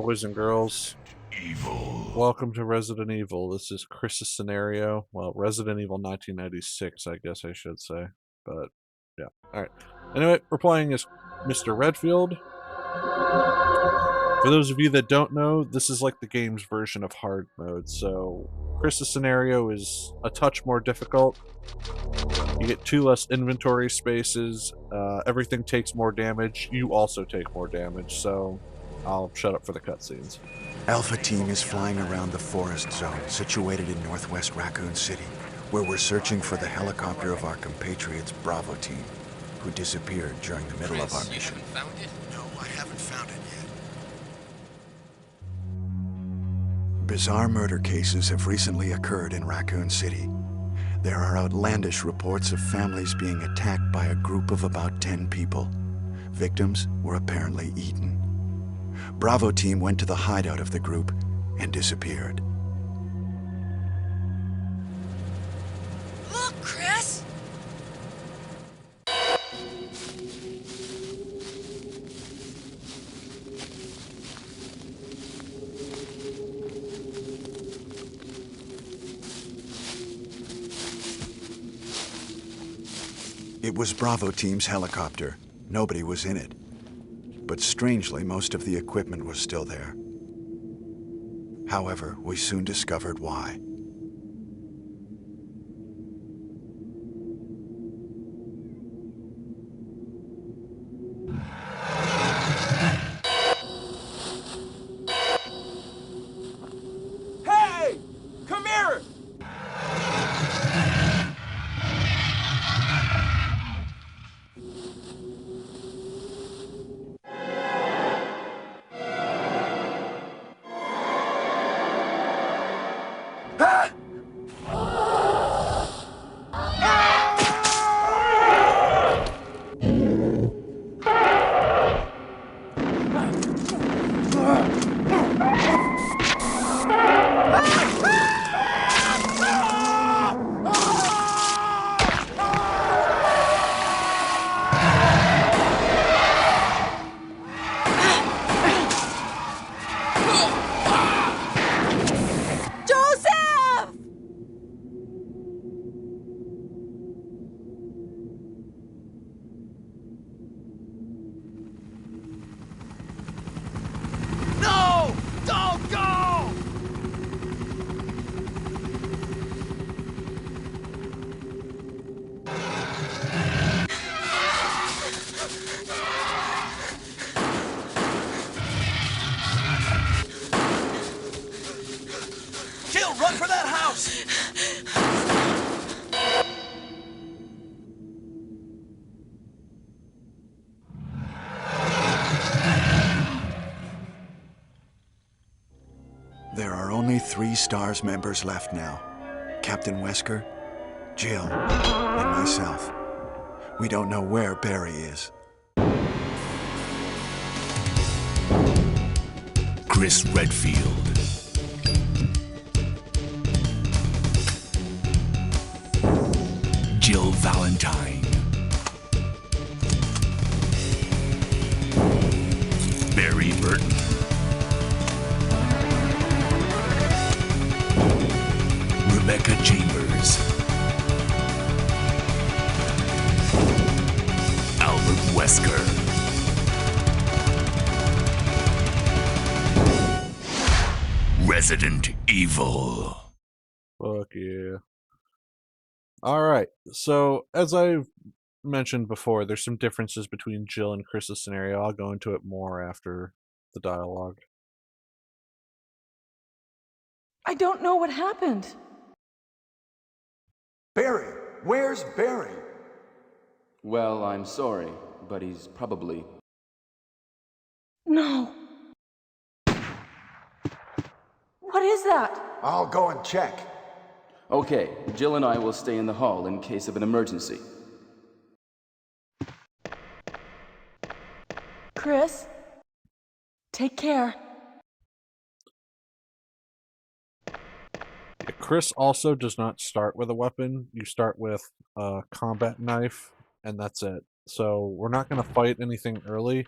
boys and girls? Evil. Welcome to Resident Evil. This is Chris's scenario. Well, Resident Evil 1996, I guess I should say. But, yeah. Alright. Anyway, we're playing as Mr. Redfield. For those of you that don't know, this is like the game's version of hard mode. So, Chris's scenario is a touch more difficult. You get 2 less inventory spaces. Everything takes more damage. You also take more damage, so I'll shut up for the cutscenes. Alpha Team is flying around the forest zone situated in northwest Raccoon City, where we're searching for the helicopter of our compatriots Bravo Team, who disappeared during the middle of our mission. You haven't found it? No, I haven't found it yet. Bizarre murder cases have recently occurred in Raccoon City. There are outlandish reports of families being attacked by a group of about 10 people. Victims were apparently eaten. Bravo Team went to the hideout of the group and disappeared. Look, Chris! It was Bravo Team's helicopter. Nobody was in it. But strangely, most of the equipment was still there. However, we soon discovered why. Hey! Come here! No! Don't go! Jill, run for that house! There are only 3 STARS members left now. Captain Wesker, Jill, and myself. We don't know where Barry is. Chris Redfield. Jill Valentine. Barry Burton. Rebecca Chambers. Albert Wesker. Resident Evil. Fuck yeah. Alright, so as I've mentioned before, there's some differences between Jill and Chris's scenario. I'll go into it more after the dialogue. I don't know what happened. Barry! Where's Barry? Well, I'm sorry, but he's probably... No. What is that? I'll go and check. Okay, Jill and I will stay in the hall in case of an emergency. Chris? Take care. Chris also does not start with a weapon. You start with a combat knife, and that's it. So we're not going to fight anything early.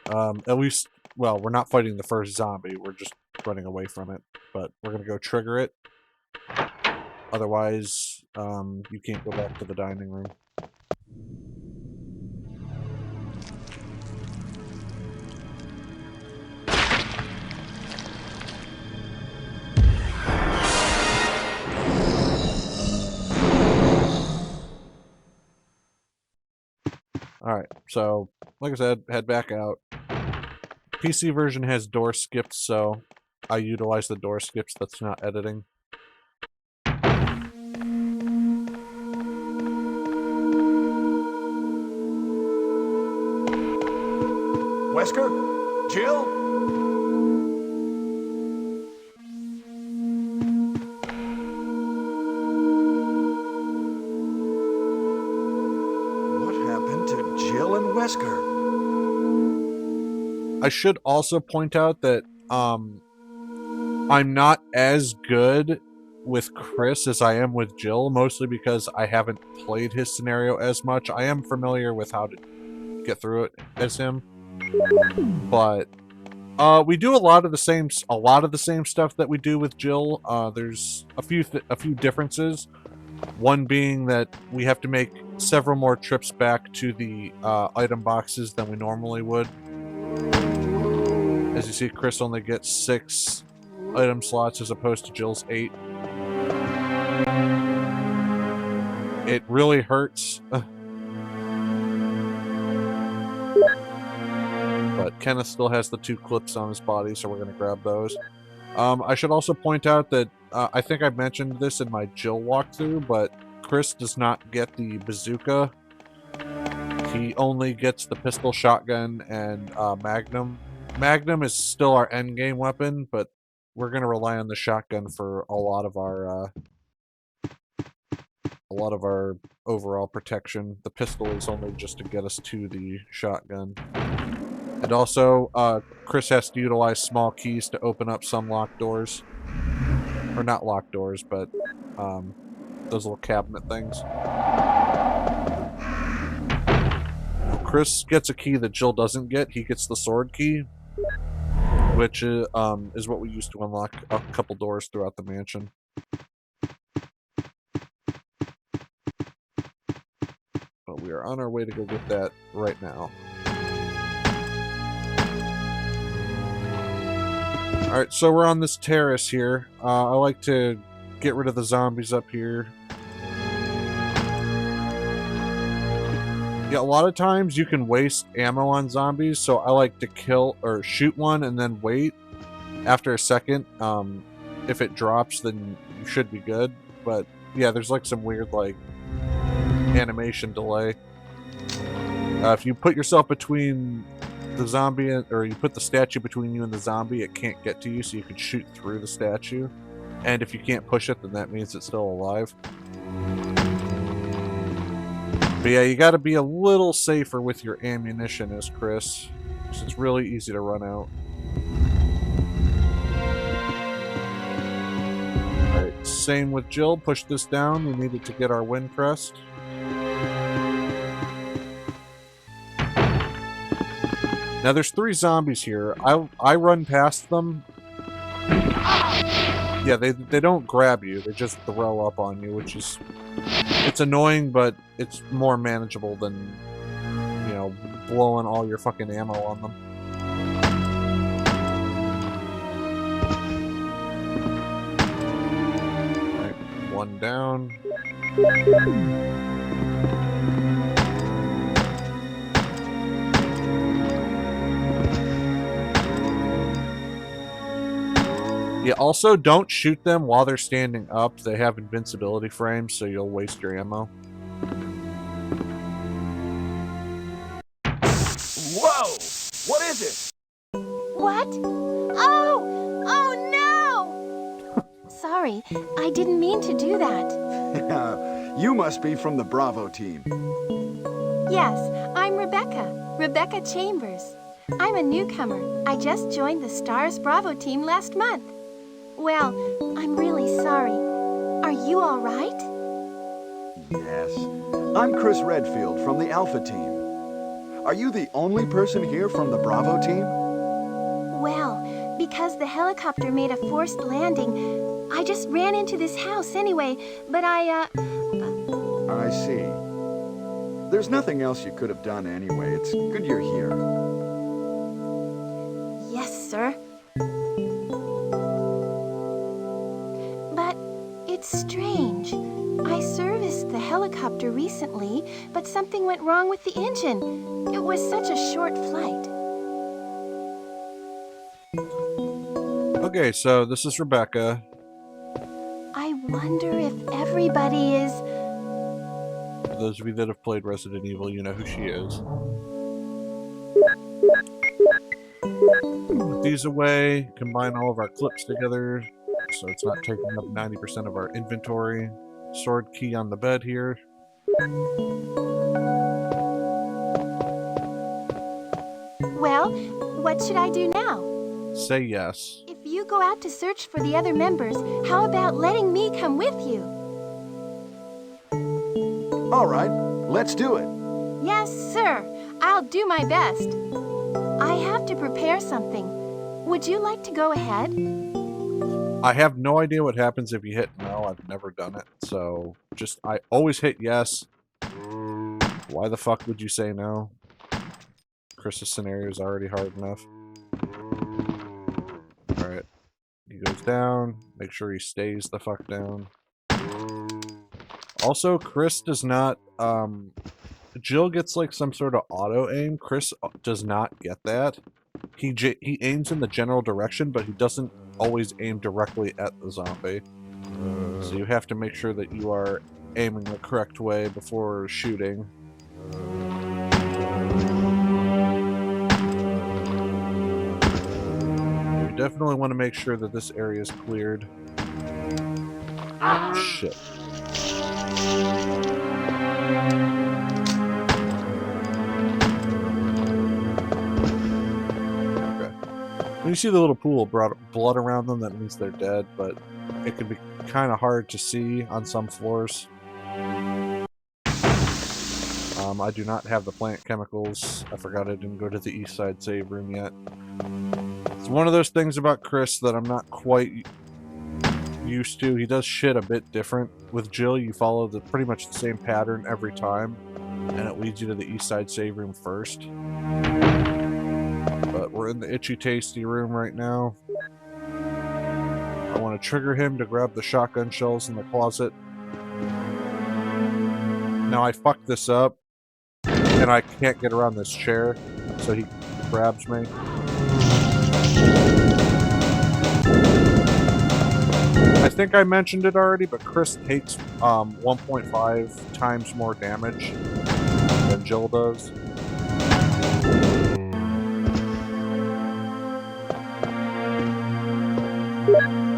At least well, we're not fighting the first zombie. We're just running away from it. But we're going to go trigger it. Otherwise, you can't go back to the dining room. Alright, so, like I said, head back out. PC version has door skips, so I utilize the door skips that's not editing. Wesker? Jill? What happened to Jill and Wesker? I should also point out that I'm not as good with Chris as I am with Jill, mostly because I haven't played his scenario as much. I am familiar with how to get through it as him, but we do a lot of the same stuff that we do with Jill. There's a few differences. One being that we have to make several more trips back to the item boxes than we normally would. As you see, Chris only gets 6 item slots as opposed to Jill's 8. It really hurts. But Kenneth still has the 2 clips on his body, so we're going to grab those. I should also point out that I think I mentioned this in my Jill walkthrough, but Chris does not get the bazooka. He only gets the pistol, shotgun, and Magnum. Magnum is still our endgame weapon, but we're going to rely on the shotgun for a lot of our overall protection. The pistol is only just to get us to the shotgun. And also, Chris has to utilize small keys to open up some locked doors. Or not locked doors, but those little cabinet things. Chris gets a key that Jill doesn't get. He gets the sword key, which is what we use to unlock a couple doors throughout the mansion. But we are on our way to go get that right now. Alright, so we're on this terrace here. I like to get rid of the zombies up here. Yeah, a lot of times you can waste ammo on zombies, so I like to kill or shoot one and then wait. After a second, if it drops, then you should be good. But yeah, there's like some weird like animation delay. If you put yourself between the zombie or you put the statue between you and the zombie, it can't get to you, so you can shoot through the statue. And if you can't push it, then that means it's still alive. But yeah, you got to be a little safer with your ammunition as Chris, because it's really easy to run out. Alright, same with Jill. Push this down. We needed to get our wind crest. Now there's 3 zombies here. I run past them. Yeah, they don't grab you. They just throw up on you, which is... It's annoying, but it's more manageable than, you know, blowing all your fucking ammo on them. Alright, 1 down. Yeah, also don't shoot them while they're standing up. They have invincibility frames, so you'll waste your ammo. Whoa! What is it? What? Oh! Oh no! Sorry, I didn't mean to do that. You must be from the Bravo team. Yes, I'm Rebecca Chambers. I'm a newcomer. I just joined the Stars Bravo team last month. Well, I'm really sorry. Are you all right? Yes. I'm Chris Redfield from the Alpha team. Are you the only person here from the Bravo team? because the helicopter made a forced landing, I just ran into this house anyway, but I see. There's nothing else you could have done anyway. It's good you're here. Yes, sir. But it's strange. I serviced the helicopter recently, but something went wrong with the engine. It was such a short flight. Okay, so this is Rebecca. I wonder if everybody is... For those of you that have played Resident Evil, you know who she is. Put these away, combine all of our clips together so it's not taking up 90% of our inventory. Sword key on the bed here. Well, what should I do now? Say yes. If you go out to search for the other members, how about letting me come with you? All right, let's do it. Yes, sir. I'll do my best. I have to prepare something. Would you like to go ahead? I have no idea what happens if you hit no. I've never done it. So, I always hit yes. Why the fuck would you say no? Chris's scenario is already hard enough. Alright. He goes down. Make sure he stays the fuck down. Also, Chris does not, Jill gets like some sort of auto aim. Chris does not get that. He aims in the general direction, but he doesn't always aim directly at the zombie. So you have to make sure that you are aiming the correct way before shooting. You definitely want to make sure that this area is cleared. Shit. When you see the little pool of blood around them, that means they're dead, but it can be kind of hard to see on some floors. I do not have the plant chemicals. I forgot I didn't go to the east side save room yet. It's one of those things about Chris that I'm not quite used to. He does shit a bit different. With Jill, you follow pretty much the same pattern every time, and it leads you to the east side save room first. But we're in the itchy tasty room right now. I want to trigger him to grab the shotgun shells in the closet. Now I fucked this up, and I can't get around this chair, so he grabs me. I think I mentioned it already, but Chris takes 1.5 times more damage than Jill does.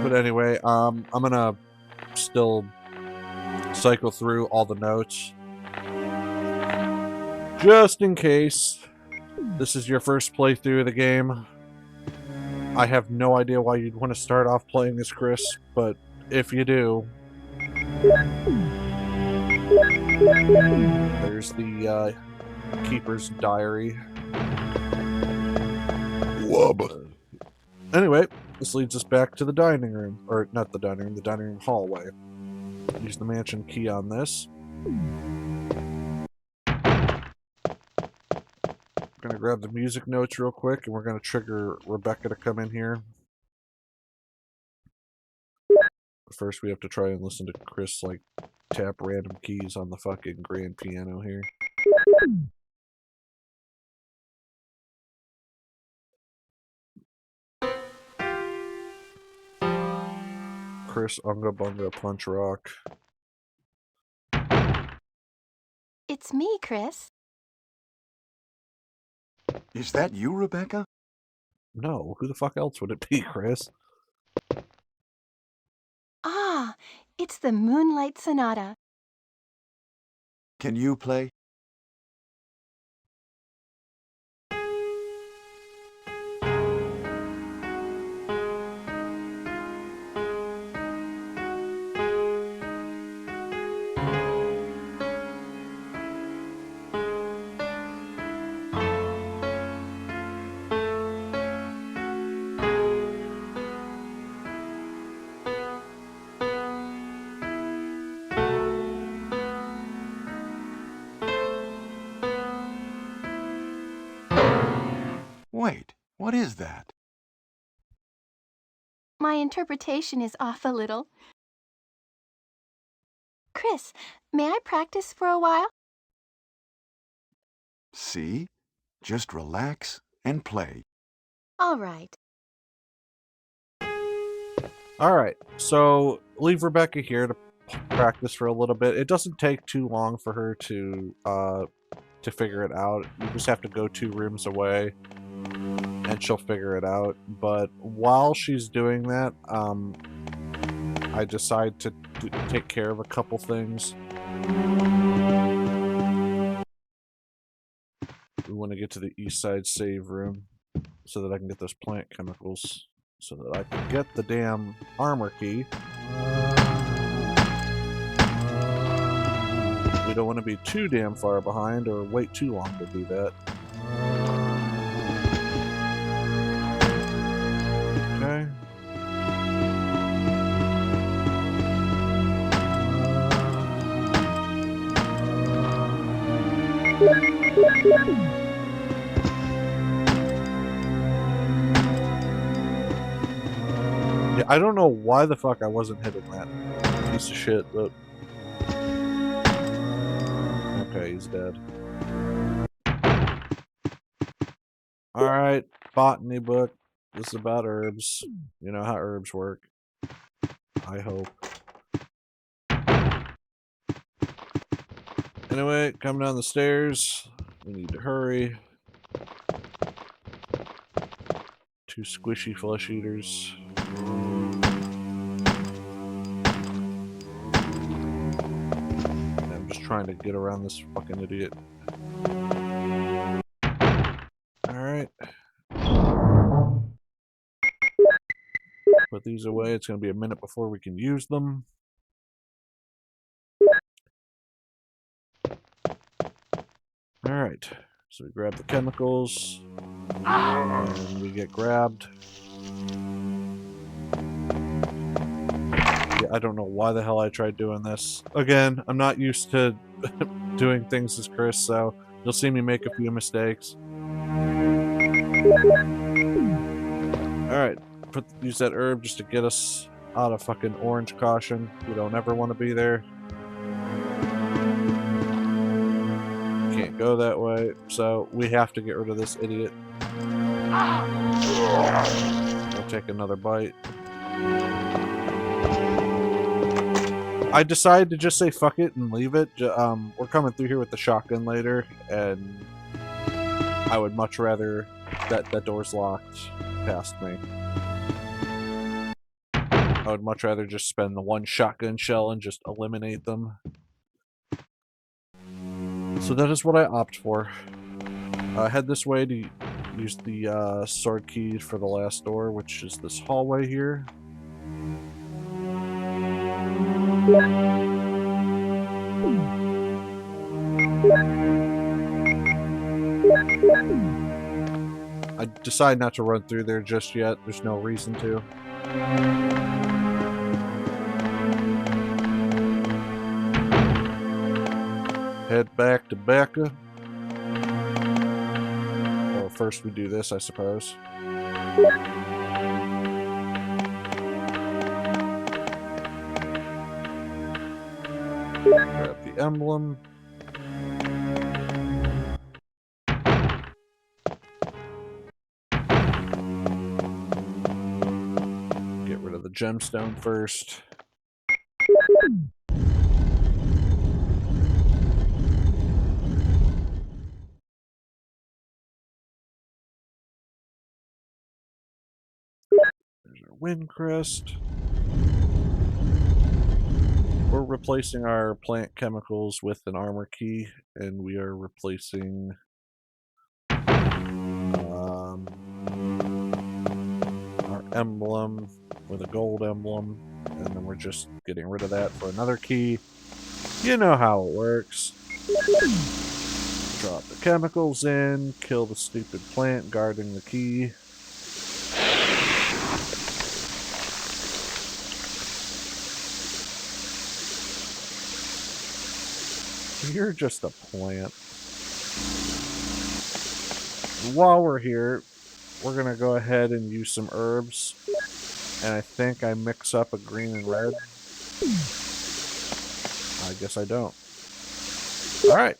But anyway, I'm gonna still cycle through all the notes. Just in case this is your first playthrough of the game. I have no idea why you'd want to start off playing as Chris, but if you do, there's the Keeper's Diary. Wub. Anyway, this leads us back to the dining room. Or, not the dining room, the dining room hallway. Use the mansion key on this. Gonna grab the music notes real quick, and we're gonna trigger Rebecca to come in here. First, we have to try and listen to Chris, like, tap random keys on the fucking grand piano here. Chris Unga Bunga Punch Rock. It's me, Chris. Is that you, Rebecca? No, who the fuck else would it be, Chris? Ah, it's the Moonlight Sonata. Can you play? Wait, what is that? My interpretation is off a little. Chris, may I practice for a while? See? Just relax and play. All right. Alright, so leave Rebecca here to practice for a little bit. It doesn't take too long for her to figure it out. You just have to go 2 rooms away and she'll figure it out. But while she's doing that, I decide to take care of a couple things. We want to get to the east side save room so that I can get those plant chemicals so that I can get the damn armor key. We don't want to be too damn far behind or wait too long to do that. Okay. Yeah, I don't know why the fuck I wasn't hitting that piece of shit, but... Okay, he's dead. Alright, botany book. This is about herbs. You know how herbs work. I hope. Anyway, come down the stairs. We need to hurry. 2 squishy flesh eaters. I'm just trying to get around this fucking idiot. Alright. Put these away. It's going to be a minute before we can use them. Alright. So we grab the chemicals. And we get grabbed. Yeah, I don't know why the hell I tried doing this. Again, I'm not used to doing things as Chris, so you'll see me make a few mistakes. Alright, use that herb just to get us out of fucking orange caution. We don't ever want to be there. Can't go that way, so we have to get rid of this idiot. I'll take another bite. I decided to just say fuck it and leave it. We're coming through here with the shotgun later, and I would much rather that door's locked past me. I would much rather just spend the 1 shotgun shell and just eliminate them. So that is what I opt for. Head this way to use the sword key for the last door, which is this hallway here. I decide not to run through there just yet. There's no reason to. Head back to Becca. Or first we do this, I suppose. Grab the emblem. Get rid of the gemstone first. There's our wind crest. We're replacing our plant chemicals with an armor key, and we are replacing our emblem with a gold emblem, and then we're just getting rid of that for another key. You know how it works. Drop the chemicals in, kill the stupid plant guarding the key. You're just a plant. While we're here, we're gonna go ahead and use some herbs. And I think I mix up a green and red. I guess I don't. Alright.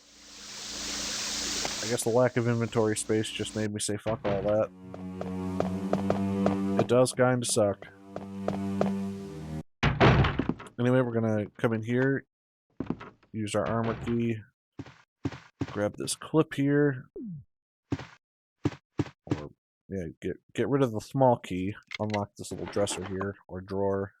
I guess the lack of inventory space just made me say fuck all that. It does kinda suck. Anyway, we're gonna come in here, use our armor key, grab this clip here, or yeah, get rid of the small key, unlock this little dresser here, or drawer.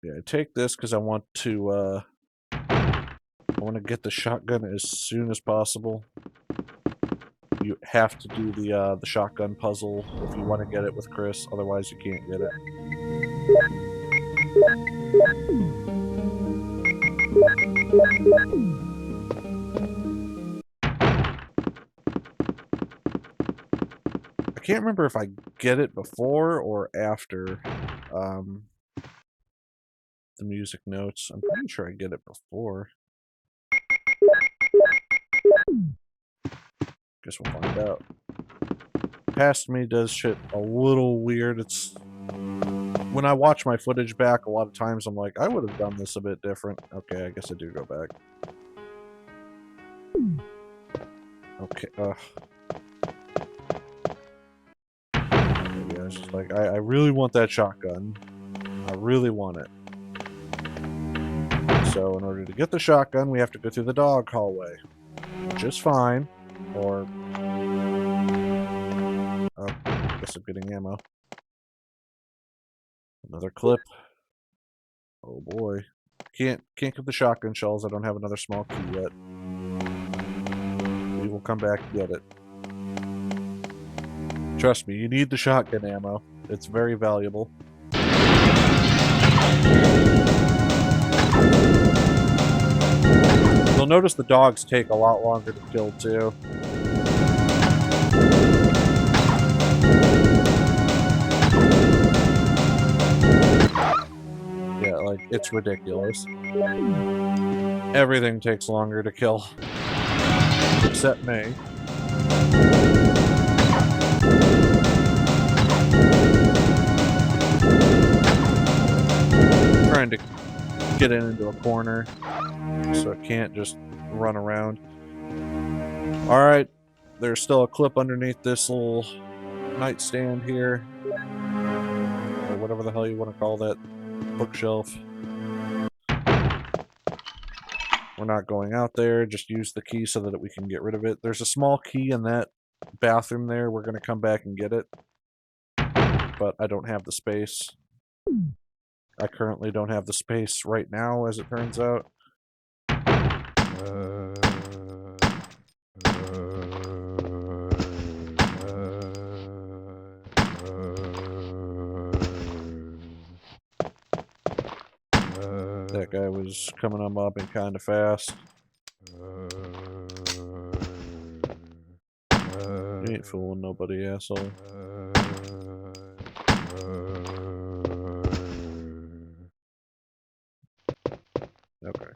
Yeah, take this because I want to get the shotgun as soon as possible. You have to do the shotgun puzzle if you want to get it with Chris, otherwise you can't get it. I can't remember if I get it before or after the music notes. I'm pretty sure I get it before. Guess we'll find out. Past me does shit a little weird. It's when I watch my footage back, a lot of times I'm like, I would have done this a bit different. Okay, I guess I do go back. Okay, maybe I was just like, I really want that shotgun. I really want it. So in order to get the shotgun, we have to go through the dog hallway. Which is fine. Or... oh, I guess I'm getting ammo. Another clip. Oh boy. Can't get the shotgun shells. I don't have another small key yet. We will come back and get it. Trust me, you need the shotgun ammo. It's very valuable. You'll notice the dogs take a lot longer to kill too. Yeah, like, it's ridiculous. Everything takes longer to kill. Except me. Trying to get it into a corner so it can't just run around. Alright, there's still a clip underneath this little nightstand here. Or whatever the hell you want to call that bookshelf. We're not going out there, just use the key so that we can get rid of it. There's a small key in that bathroom there. We're going to come back and get it. But I don't have the space. I currently don't have the space right now, as it turns out. That guy was coming on mobbing kind of fast. You ain't fooling nobody, asshole. Okay.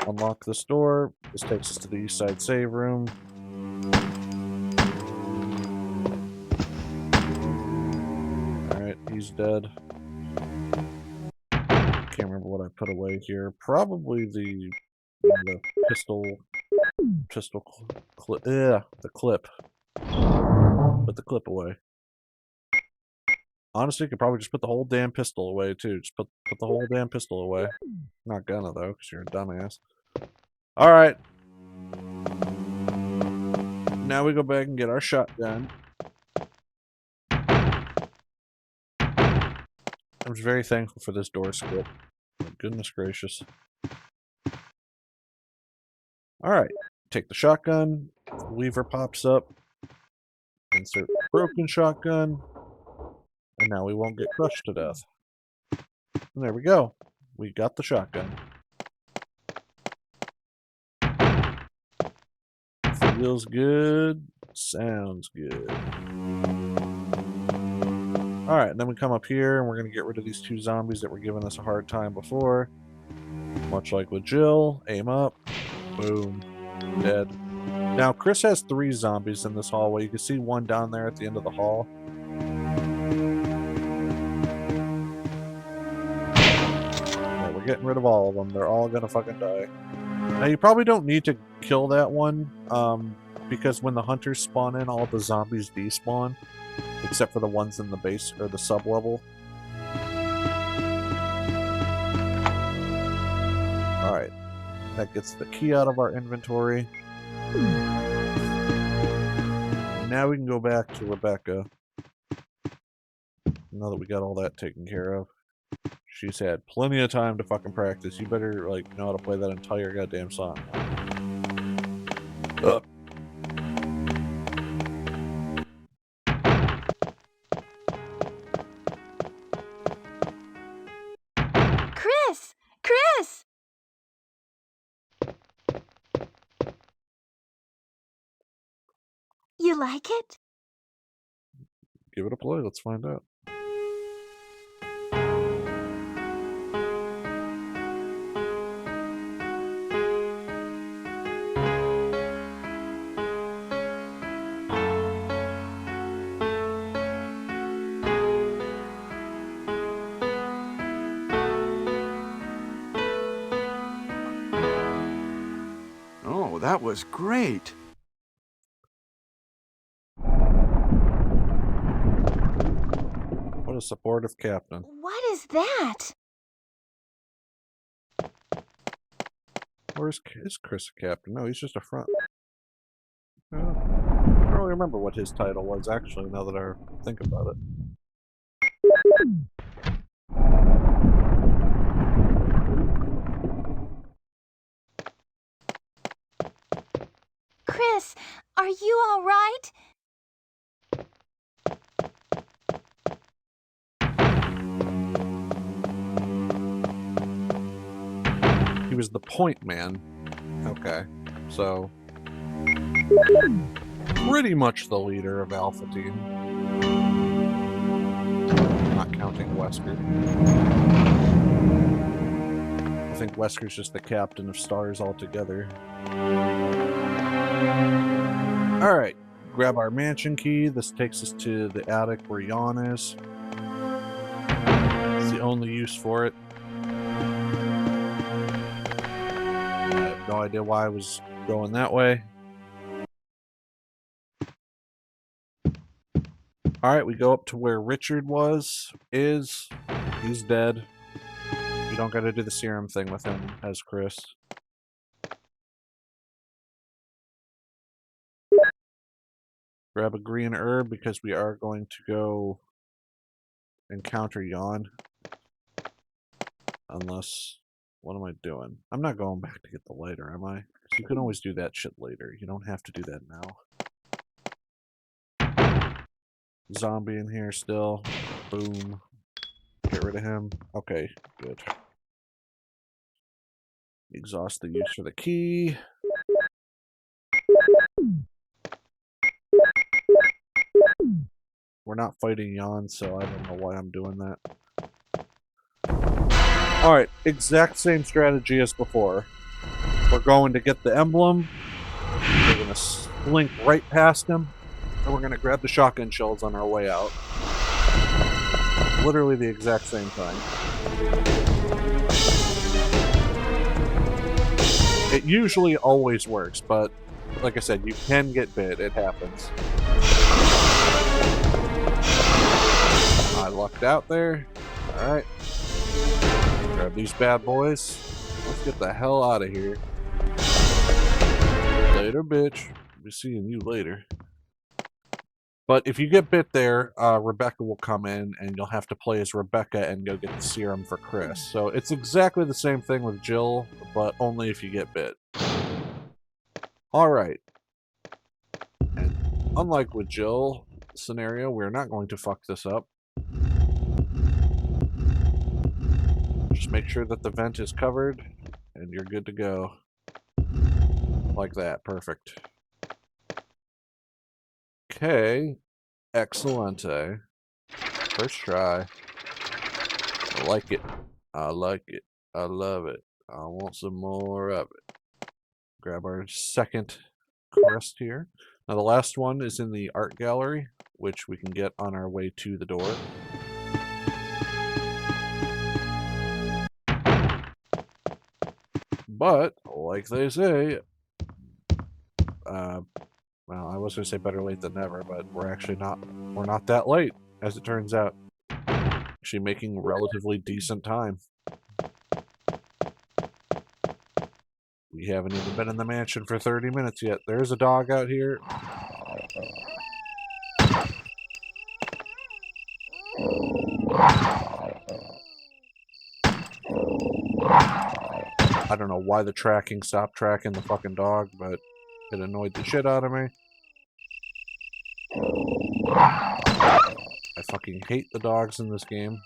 Unlock this door. This takes us to the east side save room. Alright, he's dead. Can't remember what I put away here. Probably the pistol clip. Yeah, the clip. Put the clip away. Honestly, you could probably just put the whole damn pistol away too. Just put the whole damn pistol away. Not gonna though, because you're a dumbass. Alright. Now we go back and get our shotgun. I was very thankful for this door script. Oh, goodness gracious. Alright. Take the shotgun. The lever pops up. Insert broken shotgun. And now we won't get crushed to death. And there we go. We got the shotgun. Feels good. Sounds good. Alright, then we come up here and we're going to get rid of these two zombies that were giving us a hard time before. Much like with Jill, aim up, boom, dead. Now, Chris has 3 zombies in this hallway. You can see one down there at the end of the hall. Yeah, we're getting rid of all of them. They're all gonna fucking die. Now, you probably don't need to kill that one, because when the hunters spawn in, all the zombies despawn, except for the ones in the base, or the sub-level. Alright. That gets the key out of our inventory. Now we can go back to Rebecca. Now that we got all that taken care of. She's had plenty of time to fucking practice. You better, like, know how to play that entire goddamn song. Chris! Chris! You like it? Give it a play. Let's find out. Oh, that was great. What a supportive captain. What is that? Or is Chris a captain? No, he's just a front. I don't really remember what his title was, actually, now that I think about it. Chris, are you all right? He was the point man. Okay, so pretty much the leader of Alpha Team. Not counting Wesker. I think Wesker's just the captain of stars altogether. Alright, grab our mansion key. This takes us to the attic where Jan is. It's the only use for it. I have no idea why I was going that way. Alright, we go up to where Richard is. He's dead. You don't gotta do the serum thing with him as Chris. Grab a green herb because we are going to go encounter Jan. Unless... What am I doing? I'm not going back to get the lighter, am I? Because you can always do that shit later. You don't have to do that now. Zombie in here still. Boom. Get rid of him. Okay, good. Exhaust the use for the key. We're not fighting Jan, so I don't know why I'm doing that. Alright, exact same strategy as before. We're going to get the emblem. We're going to slink right past him. And we're going to grab the shotgun shells on our way out. Literally the exact same time. It usually always works, but like I said, you can get bit. It happens. I lucked out there. Alright. Grab these bad boys. Let's get the hell out of here. Later, bitch. Be seeing you later. But if you get bit there, Rebecca will come in and you'll have to play as Rebecca and go get the serum for Chris. So it's exactly the same thing with Jill, but only if you get bit. Alright. And unlike with Jill scenario, we're not going to fuck this up. Just make sure that the vent is covered and you're good to go. Like that. Perfect. Okay. Excellente. First try. I like it. I like it. I love it. I want some more of it. Grab our second crest here. Now the last one is in the art gallery, which we can get on our way to the door. But, like they say, well, I was going to say better late than never, but we're not that late, as it turns out. Actually making relatively decent time. We haven't even been in the mansion for 30 minutes yet. There's a dog out here. I don't know why the tracking stopped tracking the fucking dog, but it annoyed the shit out of me. I fucking hate the dogs in this game.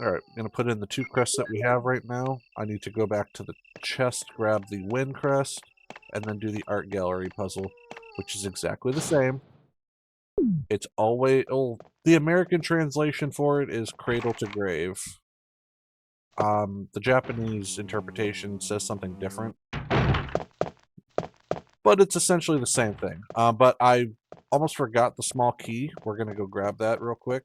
Alright, I'm gonna put in the 2 crests that we have right now. I need to go back to the chest, grab the win crest, and then do the art gallery puzzle, which is exactly the same. It's always... Oh, the American translation for it is cradle to grave. The Japanese interpretation says something different. But it's essentially the same thing. But I almost forgot the small key. We're gonna go grab that real quick.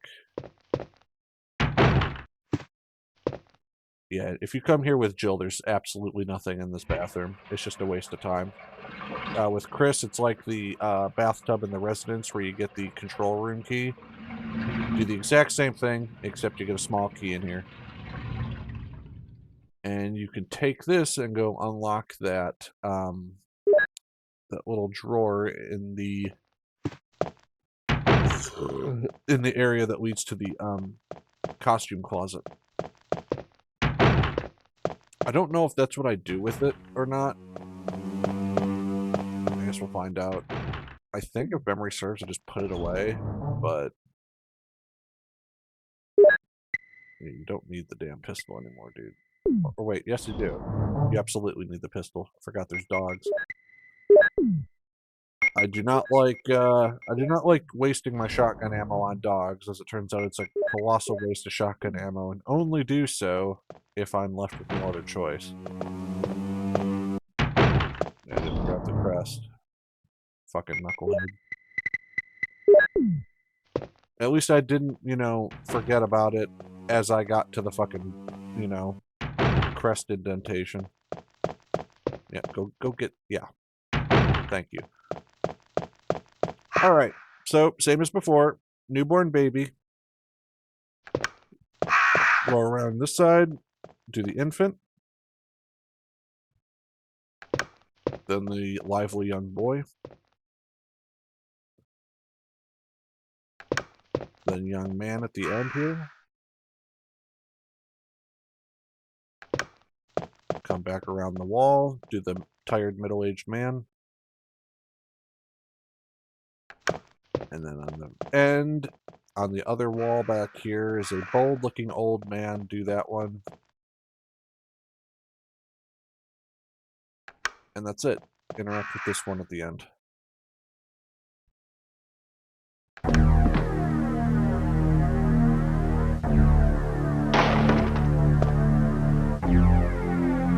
Yeah, if you come here with Jill, there's absolutely nothing in this bathroom. It's just a waste of time. With Chris, it's like the bathtub in the residence where you get the control room key. Do the exact same thing, except you get a small key in here. And you can take this and go unlock that that little drawer in the area that leads to the costume closet. I don't know if that's what I do with it or not. I guess we'll find out. I think if memory serves, I just put it away, but you don't need the damn pistol anymore, dude. Or wait, yes you do. You absolutely need the pistol. I forgot there's dogs. I do not like wasting my shotgun ammo on dogs. As it turns out, it's a colossal waste of shotgun ammo, and only do so if I'm left with no other choice. I didn't grab the crest. Fucking knucklehead. At least I didn't, you know, forget about it as I got to the fucking, you know, crest indentation. Yeah, go get, yeah. Thank you. Alright, so, same as before. Newborn baby. Go around this side. Do the infant. Then the lively young boy. Then young man at the end here. Come back around the wall. Do the tired middle-aged man. And then on the end, on the other wall back here is a bold-looking old man. Do that one. And that's it. Interact with this one at the end.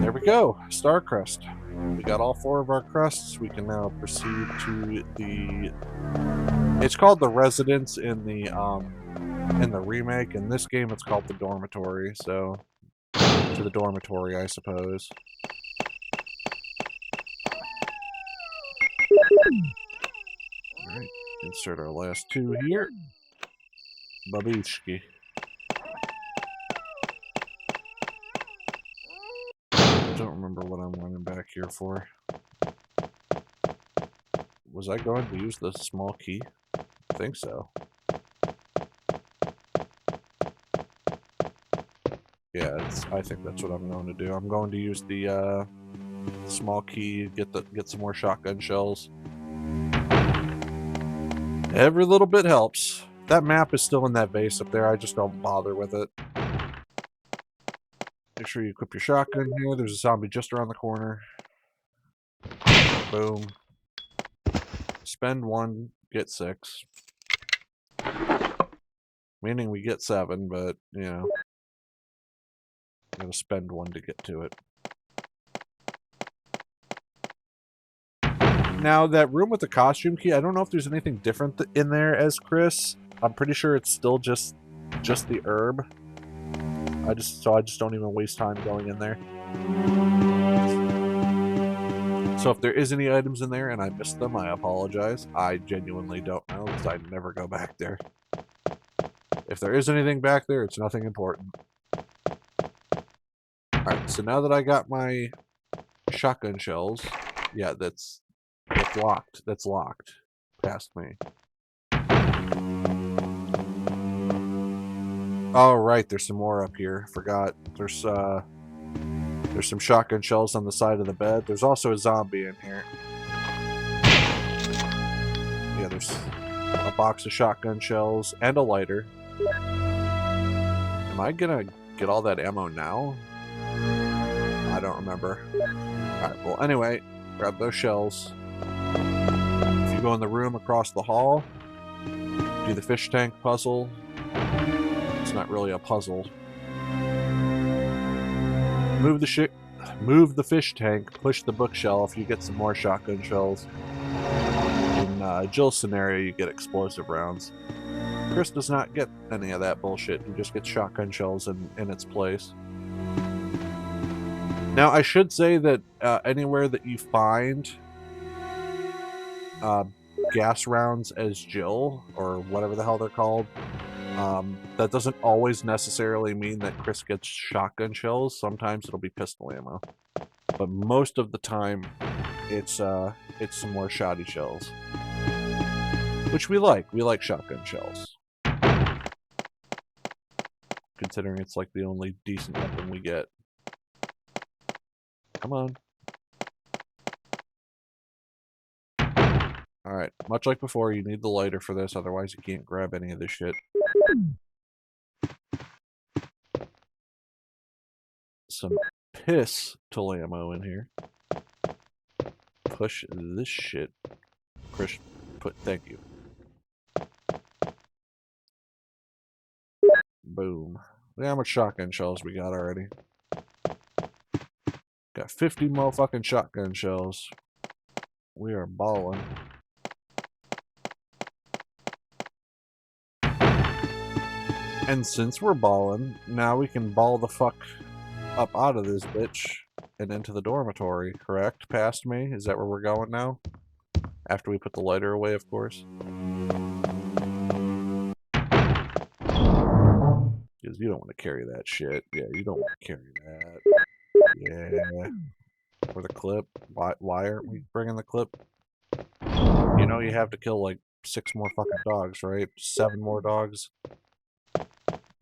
There we go. Star crest. We got all 4 of our crests. We can now proceed to the... It's called the residence in the remake. In this game, it's called the dormitory. So, to the dormitory, I suppose. Alright, insert our last 2 here. Babushki. Don't remember what I'm running back here for. Was I going to use the small key? I think so. Yeah, I think that's what I'm going to do. I'm going to use the small key, get some more shotgun shells. Every little bit helps. That map is still in that vase up there. I just don't bother with it. Make sure you equip your shotgun here. There's a zombie just around the corner. Boom. Spend 1, get 6. Meaning we get 7, but, you know. I'm going to spend one to get to it. Now, that room with the costume key, I don't know if there's anything different in there as Chris. I'm pretty sure it's still just the herb. I just don't even waste time going in there. So if there is any items in there and I missed them, I apologize. I genuinely don't know because I never go back there. If there is anything back there, it's nothing important. Alright, so now that I got my shotgun shells, yeah, that's locked. That's locked. Past me. Oh, right, there's some more up here. Forgot. There's some shotgun shells on the side of the bed. There's also a zombie in here. Yeah, there's a box of shotgun shells and a lighter. Am I gonna get all that ammo now? I don't remember. Alright, well, anyway, grab those shells. If you go in the room across the hall, do the fish tank puzzle. It's not really a puzzle. Move the fish tank, push the bookshelf, you get some more shotgun shells. In Jill's scenario, you get explosive rounds. Chris does not get any of that bullshit. He just gets shotgun shells in its place. Now, I should say that anywhere that you find gas rounds as Jill, or whatever the hell they're called, that doesn't always necessarily mean that Chris gets shotgun shells. Sometimes it'll be pistol ammo. But most of the time, it's some more shoddy shells. Which we like. We like shotgun shells. Considering it's like the only decent weapon we get. Come on. Alright, much like before, you need the lighter for this, otherwise you can't grab any of this shit. Some pistol ammo in here. Push this shit. Chris, thank you. Boom. Look how much shotgun shells we got already. Got 50 motherfucking shotgun shells. We are balling. And since we're balling, now we can ball the fuck up out of this bitch and into the dormitory, correct? Past me? Is that where we're going now? After we put the lighter away, of course. Because you don't want to carry that shit. Yeah, you don't want to carry that. Yeah. Or the clip. Why aren't we bringing the clip? You know you have to kill like 6 more fucking dogs, right? 7 more dogs.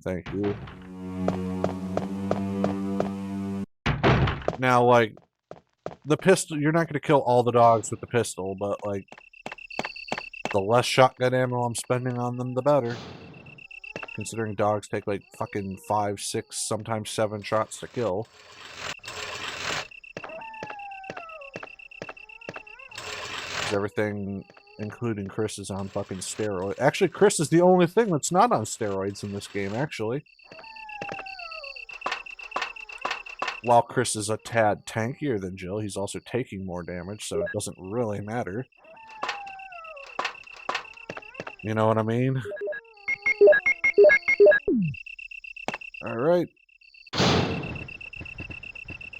Thank you. Now, like, the pistol, you're not going to kill all the dogs with the pistol, but, like, the less shotgun ammo I'm spending on them, the better. Considering dogs take, like, fucking 5, 6, sometimes 7 shots to kill. Everything, including Chris, is on fucking steroids. Actually, Chris is the only thing that's not on steroids in this game, actually. While Chris is a tad tankier than Jill, he's also taking more damage, so it doesn't really matter. You know what I mean? Alright.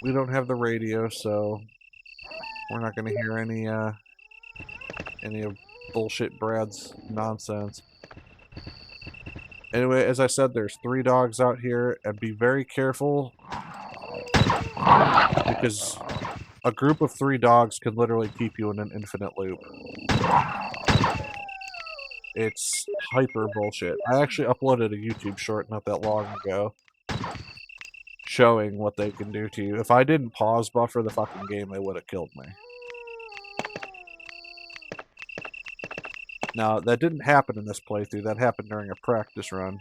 We don't have the radio, so we're not going to hear any of bullshit Brad's nonsense. Anyway, as I said, there's 3 dogs out here, and be very careful, because a group of 3 dogs can literally keep you in an infinite loop. It's hyper bullshit. I actually uploaded a YouTube short not that long ago showing what they can do to you. If I didn't pause buffer the fucking game, they would have killed me. Now, that didn't happen in this playthrough. That happened during a practice run.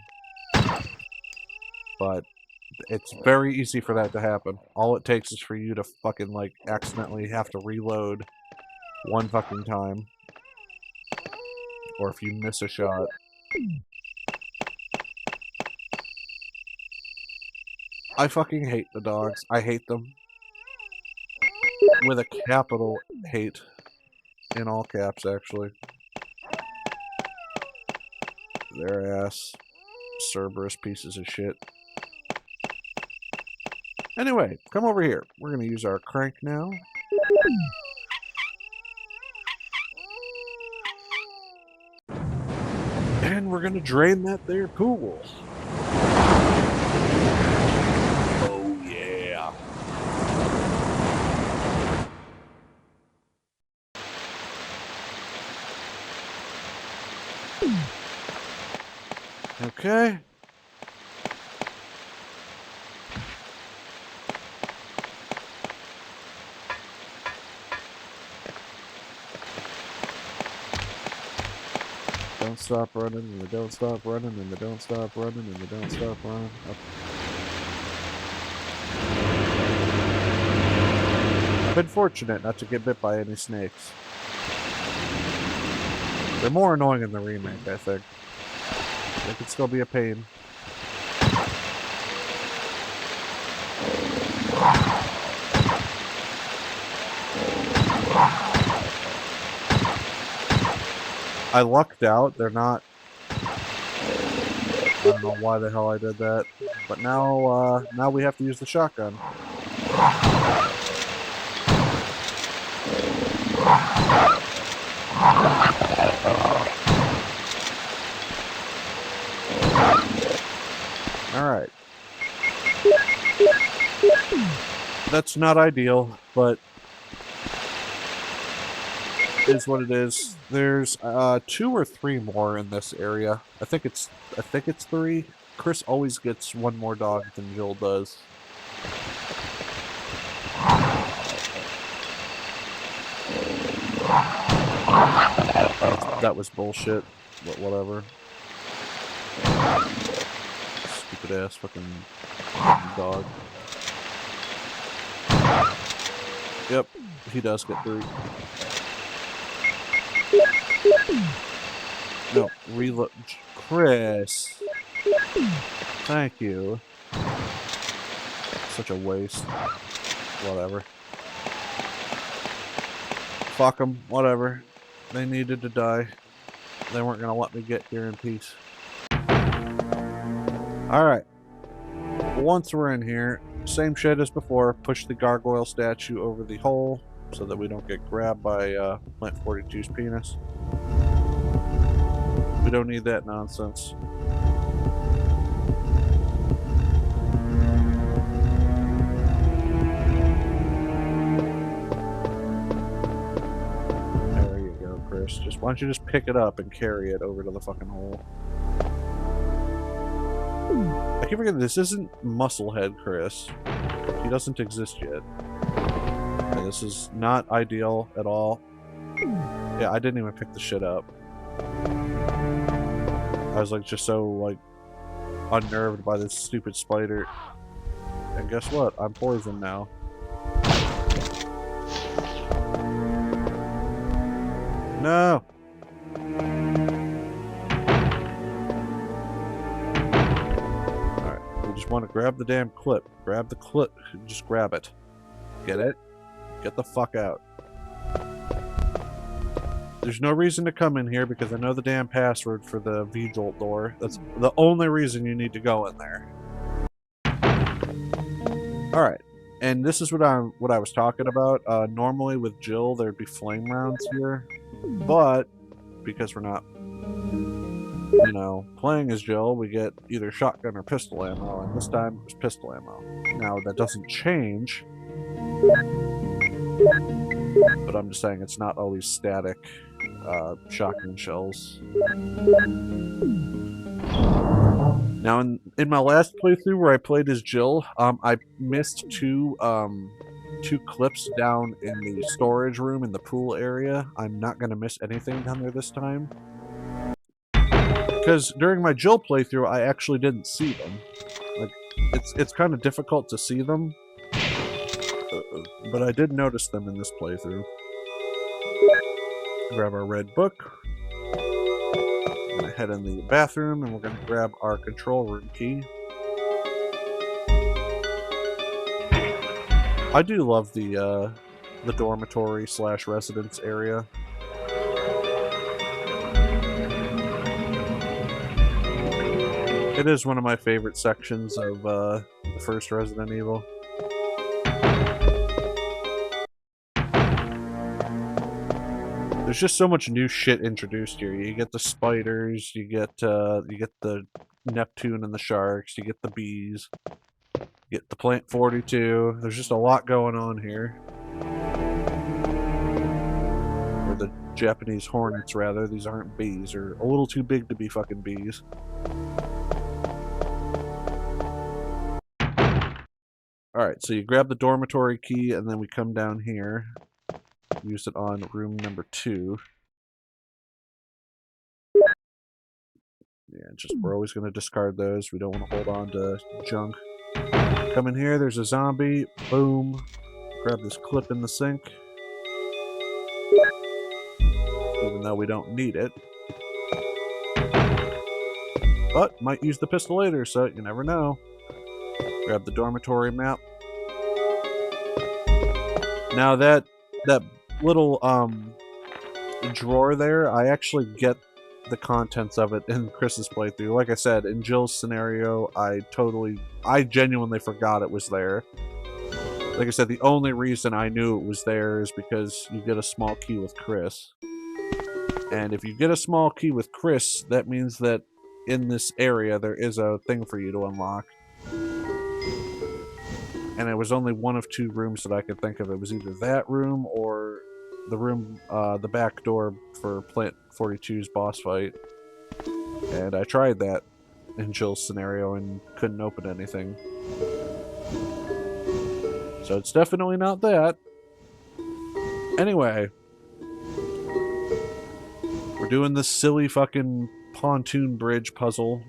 But it's very easy for that to happen. All it takes is for you to fucking, like, accidentally have to reload 1 fucking time. Or if you miss a shot. I fucking hate the dogs. I hate them. With a capital hate. In all caps, actually. Their ass. Cerberus pieces of shit. Anyway, come over here. We're going to use our crank now. And we're going to drain that there pool. Oh, yeah. Okay. Don't stop running, and they don't stop running, and they don't stop running, and they don't stop running. Okay. I've been fortunate not to get bit by any snakes. They're more annoying in the remake, I think. They could still be a pain. I lucked out. They're not... I don't know why the hell I did that. But now, now we have to use the shotgun. Alright. That's not ideal, but is what it is. There's 2 or 3 more in this area. I think it's 3. Chris always gets 1 more dog than Jill does. That was bullshit, but whatever. Stupid ass fucking dog. Yep, he does get 3. No, reload. Chris. Thank you. Such a waste. Whatever. Fuck them. Whatever. They needed to die. They weren't going to let me get here in peace. Alright. Once we're in here, same shit as before. Push the gargoyle statue over the hole so that we don't get grabbed by Plant 42's penis. We don't need that nonsense. There you go, Chris. Why don't you just pick it up and carry it over to the fucking hole? I keep forgetting this isn't Musclehead Chris. He doesn't exist yet. Okay, this is not ideal at all. Yeah, I didn't even pick the shit up. I was like just so like unnerved by this stupid spider. And guess what? I'm poisoned now. No! Alright, we just want to grab the damn clip. Grab the clip. Just grab it. Get it? Get the fuck out. There's no reason to come in here because I know the damn password for the V-Jolt door. That's the only reason you need to go in there. Alright. And this is what I was talking about. Normally with Jill there'd be flame rounds here. But because we're not, you know, playing as Jill, we get either shotgun or pistol ammo, and this time it was pistol ammo. Now that doesn't change. But I'm just saying it's not always static shotgun shells. Now in my last playthrough where I played as Jill, I missed two clips down in the storage room in the pool area. I'm not going to miss anything down there this time. Because during my Jill playthrough, I actually didn't see them. Like, it's kind of difficult to see them. But I did notice them in this playthrough. Grab our red book. I'm going to head in the bathroom and we're going to grab our control room key. I do love the dormitory / residence area. It is one of my favorite sections of the first Resident Evil. There's just so much new shit introduced here. You get the spiders, you get the Neptune and the sharks, you get the bees, you get the Plant 42. There's just a lot going on here. Or the Japanese hornets, rather. These aren't bees. They're a little too big to be fucking bees. Alright, so you grab the dormitory key, and then we come down here. Use it on room number 2. Yeah, just we're always going to discard those. We don't want to hold on to junk. Come in here, there's a zombie. Boom. Grab this clip in the sink. Even though we don't need it. But might use the pistol later, so you never know. Grab the dormitory map. Now that little drawer there, I actually get the contents of it in Chris's playthrough. Like I said, in Jill's scenario, I genuinely forgot it was there. Like I said, the only reason I knew it was there is because you get a small key with Chris. And if you get a small key with Chris, that means that in this area there is a thing for you to unlock. And it was only one of 2 rooms that I could think of. It was either that room or the room, the back door for Plant 42's boss fight. And I tried that in Jill's scenario and couldn't open anything. So it's definitely not that. Anyway. We're doing this silly fucking pontoon bridge puzzle.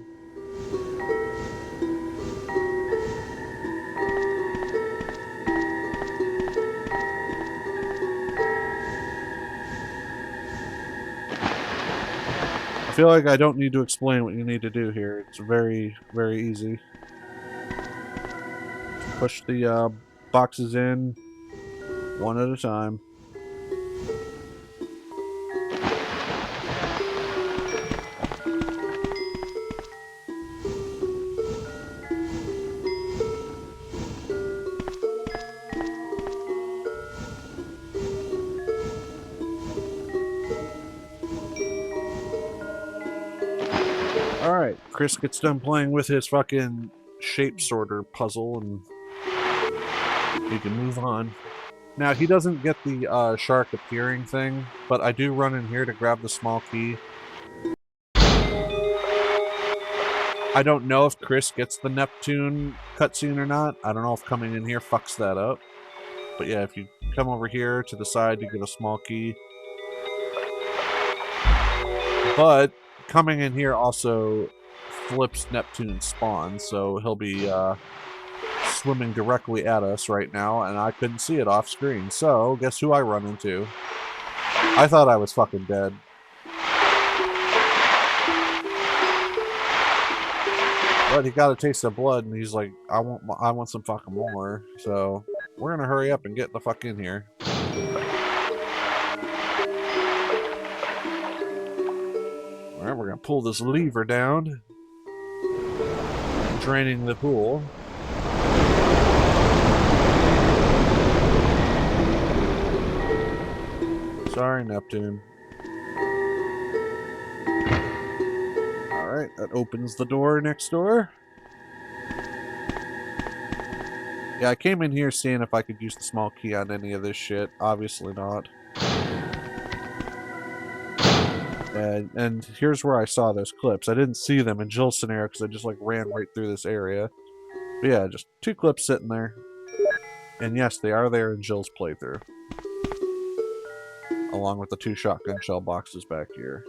I feel like I don't need to explain what you need to do here. It's very, very easy. Just push the boxes in one at a time. Alright, Chris gets done playing with his fucking shape sorter puzzle and he can move on. Now, he doesn't get the shark appearing thing, but I do run in here to grab the small key. I don't know if Chris gets the Neptune cutscene or not. I don't know if coming in here fucks that up. But yeah, if you come over here to the side, you get a small key. But coming in here also flips Neptune's spawn, so he'll be swimming directly at us right now, and I couldn't see it off screen. So, guess who I run into? I thought I was fucking dead. But he got a taste of blood, and he's like, I want some fucking more. So, we're gonna hurry up and get the fuck in here. Alright, we're gonna pull this lever down. Draining the pool. Sorry, Neptune. Alright, that opens the door next door. Yeah, I came in here seeing if I could use the small key on any of this shit. Obviously not. And here's where I saw those clips. I didn't see them in Jill's scenario because I just like ran right through this area. But yeah, just 2 clips sitting there. And yes, they are there in Jill's playthrough. Along with the 2 shotgun shell boxes back here.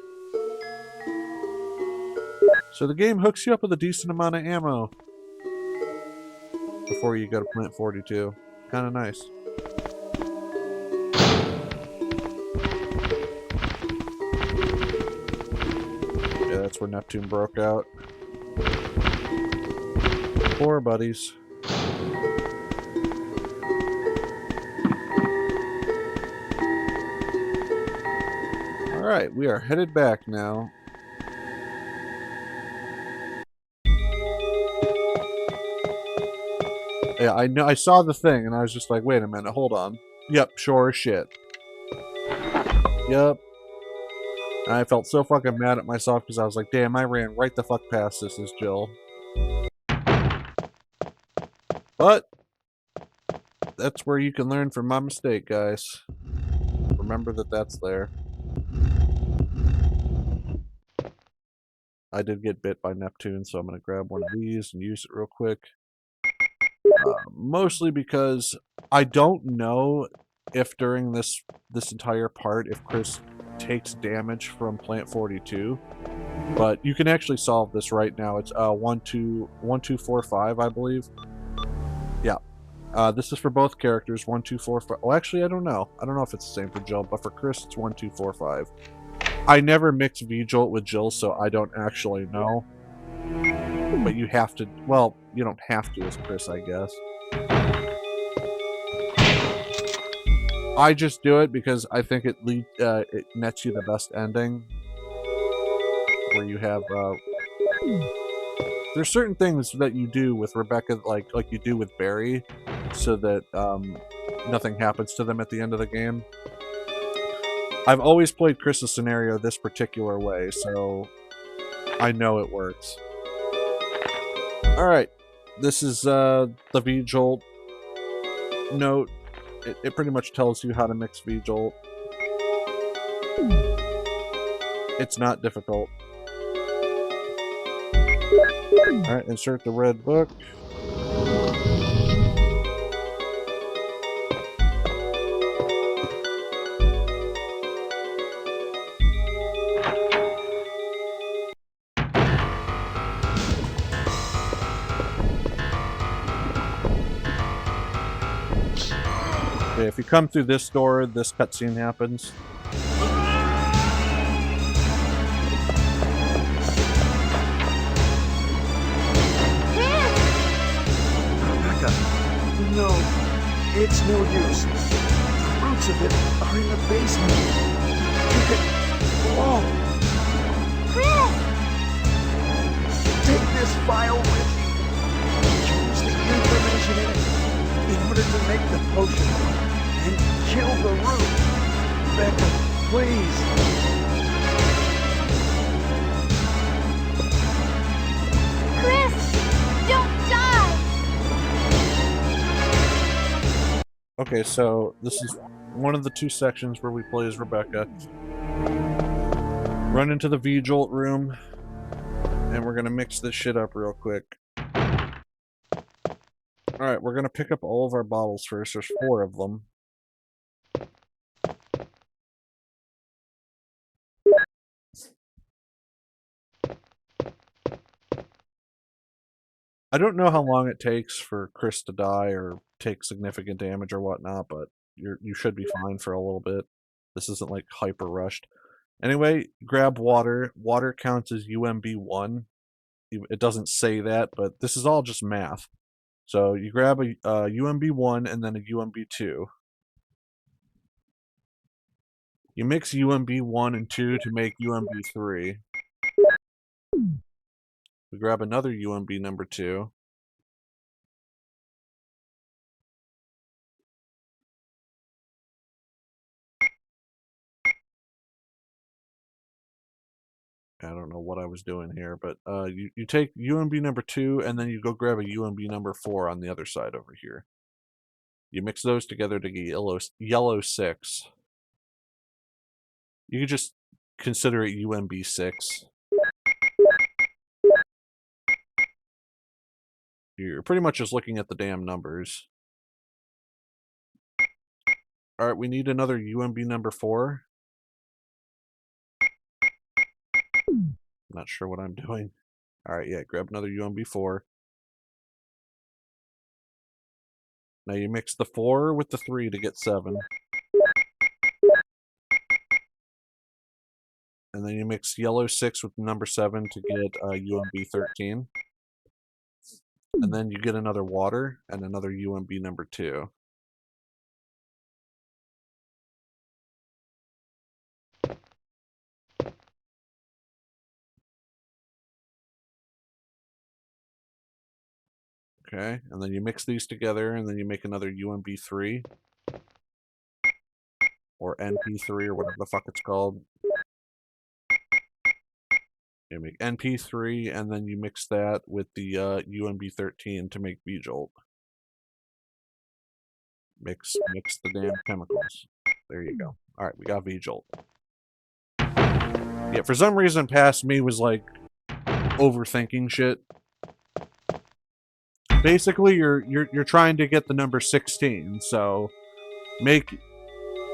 So the game hooks you up with a decent amount of ammo. Before you go to Plant 42. Kinda nice. That's where Neptune broke out. Poor buddies. Alright, we are headed back now. Yeah, I know. I saw the thing, and I was just like, wait a minute, hold on. Yep, sure as shit. Yep. And I felt so fucking mad at myself because I was like, damn, I ran right the fuck past this as Jill. But that's where you can learn from my mistake, guys. Remember that that's there. I did get bit by Neptune, so I'm going to grab one of these and use it real quick. Mostly because I don't know if during this entire part, if Chris takes damage from Plant 42. But you can actually solve this right now. It's 1245, I believe. Yeah. This is for both characters, 1245. Well, actually, I don't know. I don't know if it's the same for Jill, but for Chris, it's 1245. I never mix V-Jolt with Jill, so I don't actually know. But you have to, well, you don't have to as Chris, I guess. I just do it because I think it nets you the best ending. Where you have, there's certain things that you do with Rebecca, like you do with Barry, so that nothing happens to them at the end of the game. I've always played Chris's scenario this particular way, so I know it works. Alright, this is the V-Jolt note. It pretty much tells you how to mix V-Jolt. It's not difficult. Alright, insert the red book. Okay, if you come through this door, this cutscene happens. Rebecca, no, it's no use. The roots of it are in the basement. You can... Whoa! Chris! Take this file with you. Use the information in it in order to make the potion. And kill the root. Rebecca, please. Chris! Don't die! Okay, so this is one of the two sections where we play as Rebecca. Run into the V-Jolt room, and we're gonna mix this shit up real quick. Alright, we're gonna pick up all of our bottles first. There's 4 of them. I don't know how long it takes for Chris to die or take significant damage or whatnot, but you should be fine for a little bit. This isn't like hyper rushed. Anyway, grab water. Water counts as UMB1. It doesn't say that, but this is all just math. So you grab a UMB1 and then a UMB2. You mix UMB1 and 2 to make UMB3. We grab another UMB number 2. I don't know what I was doing here, but you take UMB number 2 and then you go grab a UMB number 4 on the other side over here. You mix those together to get yellow 6. You could just consider it UMB 6. You're pretty much just looking at the damn numbers. Alright, we need another UMB number 4. Not sure what I'm doing. Alright, yeah, grab another UMB 4. Now you mix the 4 with the 3 to get 7. And then you mix yellow 6 with number 7 to get UMB 13. And then you get another water and another UMB number 2. Okay, and then you mix these together, and then you make another UMB3. Or NP3, or whatever the fuck it's called. You make NP3, and then you mix that with the UMB13 to make V-Jolt. Mix the damn chemicals. There you go. Alright, we got V-Jolt. Yeah, for some reason past me was like overthinking shit. Basically, you're trying to get the number 16, so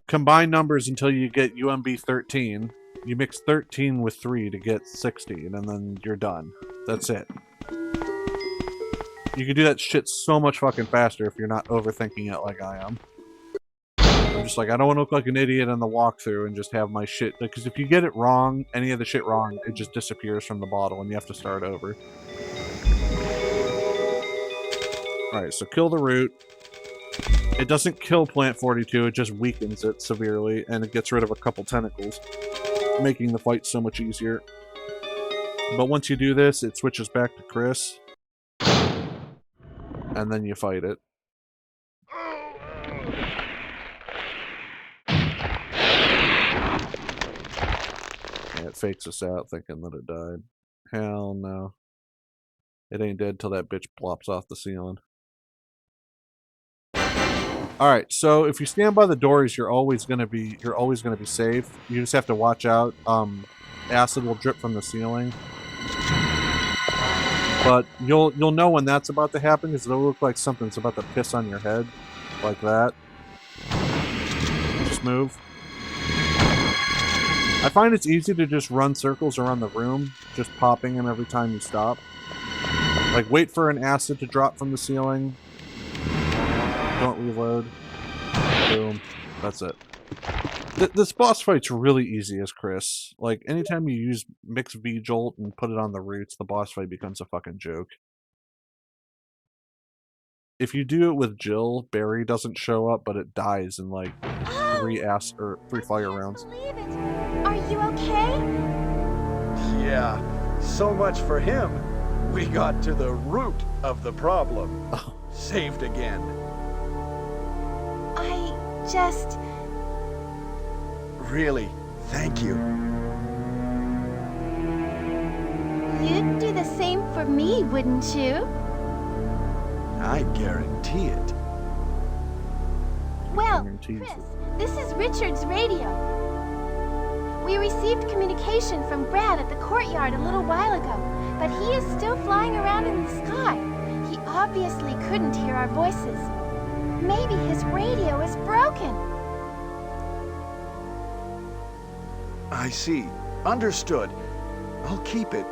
combine numbers until you get UMB 13. You mix 13 with 3 to get 16, and then you're done. That's it. You can do that shit so much fucking faster if you're not overthinking it like I am. I'm just like, I don't want to look like an idiot in the walkthrough and just have my shit... Because if you get it wrong, any of the shit wrong, it just disappears from the bottle and you have to start over. Alright, so kill the root. It doesn't kill Plant 42, it just weakens it severely, and it gets rid of a couple tentacles, making the fight so much easier. But once you do this, it switches back to Chris, and then you fight it. And it fakes us out thinking that it died. Hell no. It ain't dead till that bitch plops off the ceiling. Alright, so if you stand by the doors, you're always gonna be safe. You just have to watch out. Acid will drip from the ceiling. But you'll know when that's about to happen, because it'll look like something's about to piss on your head. Like that. Just move. I find it's easy to just run circles around the room, just popping them every time you stop. Like, wait for an acid to drop from the ceiling. Don't reload. Boom. That's it. This boss fight's really easy as Chris. Like, anytime you use mix V-Jolt and put it on the roots, the boss fight becomes a fucking joke. If you do it with Jill, Barry doesn't show up, but it dies in like 3 fire rounds. Are you okay? Yeah, so much for him. We got to the root of the problem. Saved again. I just... Really, thank you. You'd do the same for me, wouldn't you? I guarantee it. Well, Chris, this is Richard's radio. We received communication from Brad at the courtyard a little while ago, but he is still flying around in the sky. He obviously couldn't hear our voices. Maybe his radio is broken. I see. Understood. I'll keep it.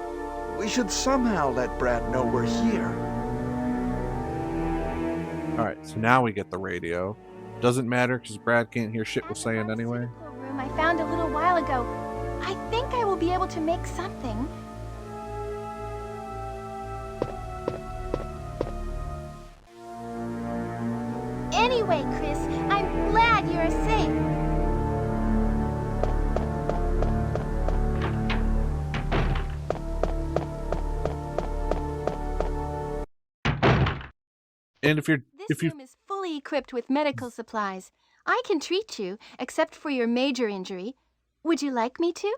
We should somehow let Brad know we're here. Alright, so now we get the radio. Doesn't matter because Brad can't hear shit we're saying anyway. Room I found a little while ago. I think I will be able to make something. Anyway, Chris, I'm glad you're safe. And if This room is fully equipped with medical supplies. I can treat you, except for your major injury. Would you like me to?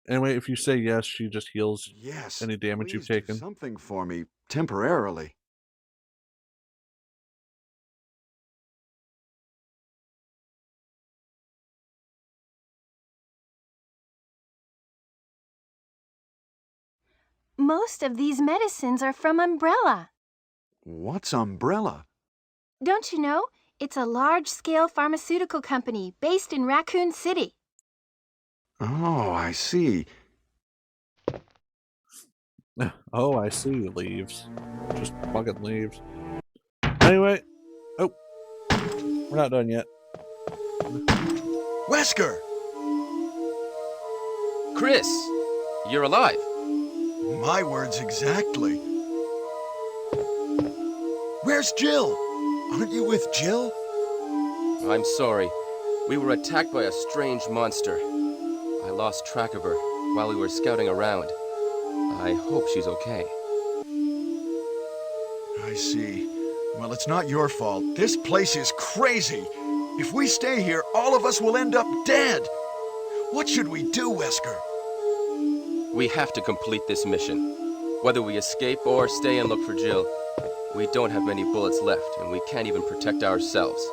Anyway, if you say yes, she just heals Yes. any damage you've Please do taken. something for me, temporarily. Most of these medicines are from Umbrella. What's Umbrella? Don't you know? It's a large-scale pharmaceutical company based in Raccoon City. Oh, I see. Oh, I see. Leaves. Just fucking leaves. Anyway. Oh. We're not done yet. Wesker! Chris, you're alive. My words exactly. Where's Jill? Aren't you with Jill? I'm sorry. We were attacked by a strange monster. I lost track of her while we were scouting around. I hope she's okay. I see. Well, it's not your fault. This place is crazy. If we stay here, all of us will end up dead. What should we do, Wesker? We have to complete this mission. Whether we escape or stay and look for Jill, we don't have many bullets left, and we can't even protect ourselves.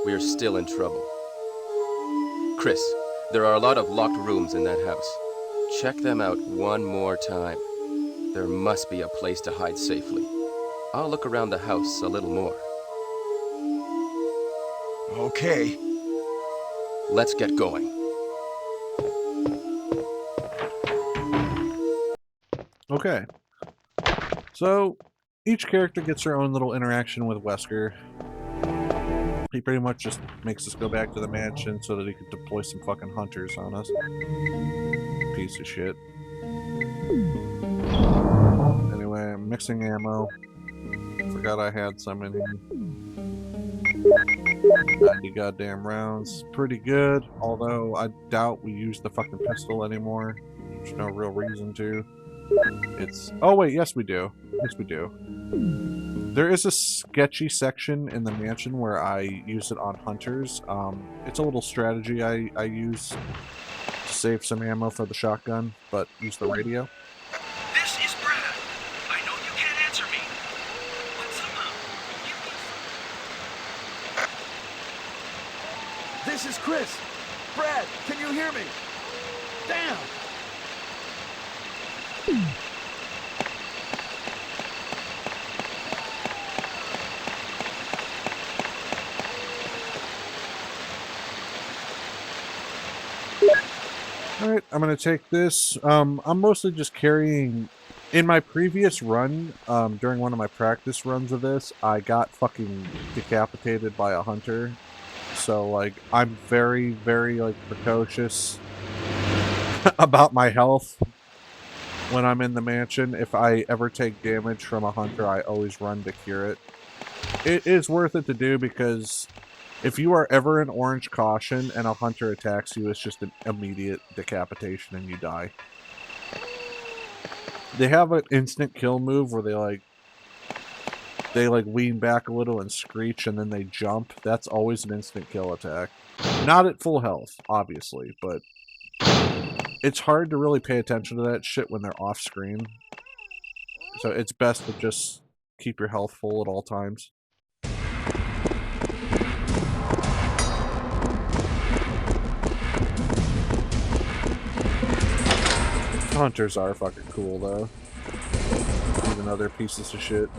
We are still in trouble. Chris, there are a lot of locked rooms in that house. Check them out one more time. There must be a place to hide safely. I'll look around the house a little more. Okay. Let's get going. Okay. So, each character gets their own little interaction with Wesker. He pretty much just makes us go back to the mansion so that he could deploy some fucking hunters on us. Piece of shit. Anyway, I'm mixing ammo. Forgot I had some in here. 90 goddamn rounds. Pretty good, although I doubt we use the fucking pistol anymore. There's no real reason to. It's... Oh wait, yes we do. Yes we do. There is a sketchy section in the mansion where I use it on hunters. It's a little strategy I use to save some ammo for the shotgun, but use the radio. This is Brad. I know you can't answer me, but somehow you This is Chris. Brad, can you hear me? Damn! Alright, I'm gonna take this. I'm mostly just carrying... In my previous run, during one of my practice runs of this, I got fucking decapitated by a hunter. So, like, I'm very, very, like, precocious about my health when I'm in the mansion. If I ever take damage from a hunter, I always run to cure it. It is worth it to do because if you are ever in orange caution and a hunter attacks you, it's just an immediate decapitation and you die. They have an instant kill move where they lean back a little and screech and then they jump. That's always an instant kill attack. Not at full health, obviously, but it's hard to really pay attention to that shit when they're off screen. So it's best to just keep your health full at all times. Hunters are fucking cool, though. Even though they're pieces of shit.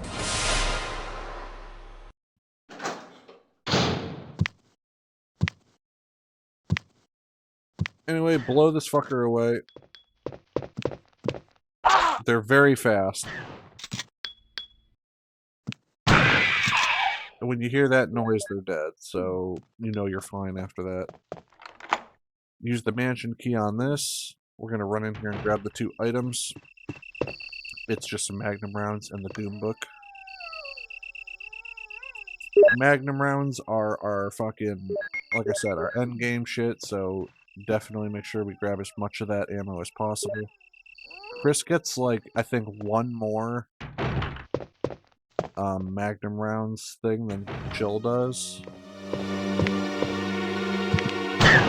Anyway, blow this fucker away. They're very fast. And when you hear that noise, they're dead. So, you know you're fine after that. Use the mansion key on this. We're going to run in here and grab the 2 items. It's just some magnum rounds and the Doom book. Magnum rounds are our fucking, like I said, our end game shit, so definitely make sure we grab as much of that ammo as possible. Chris gets, like, I think 1 more magnum rounds thing than Jill does.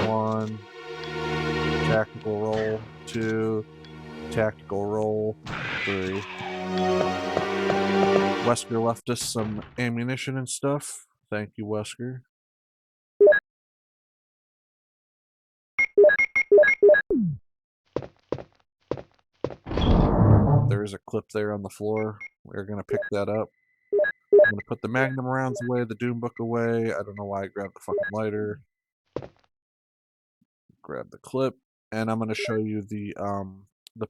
1. Tactical roll. 2. Tactical roll. 3. Wesker left us some ammunition and stuff. Thank you, Wesker. There is a clip there on the floor. We're going to pick that up. I'm going to put the magnum rounds away, the Doom book away. I don't know why I grabbed the fucking lighter. Grab the clip. And I'm going to show you the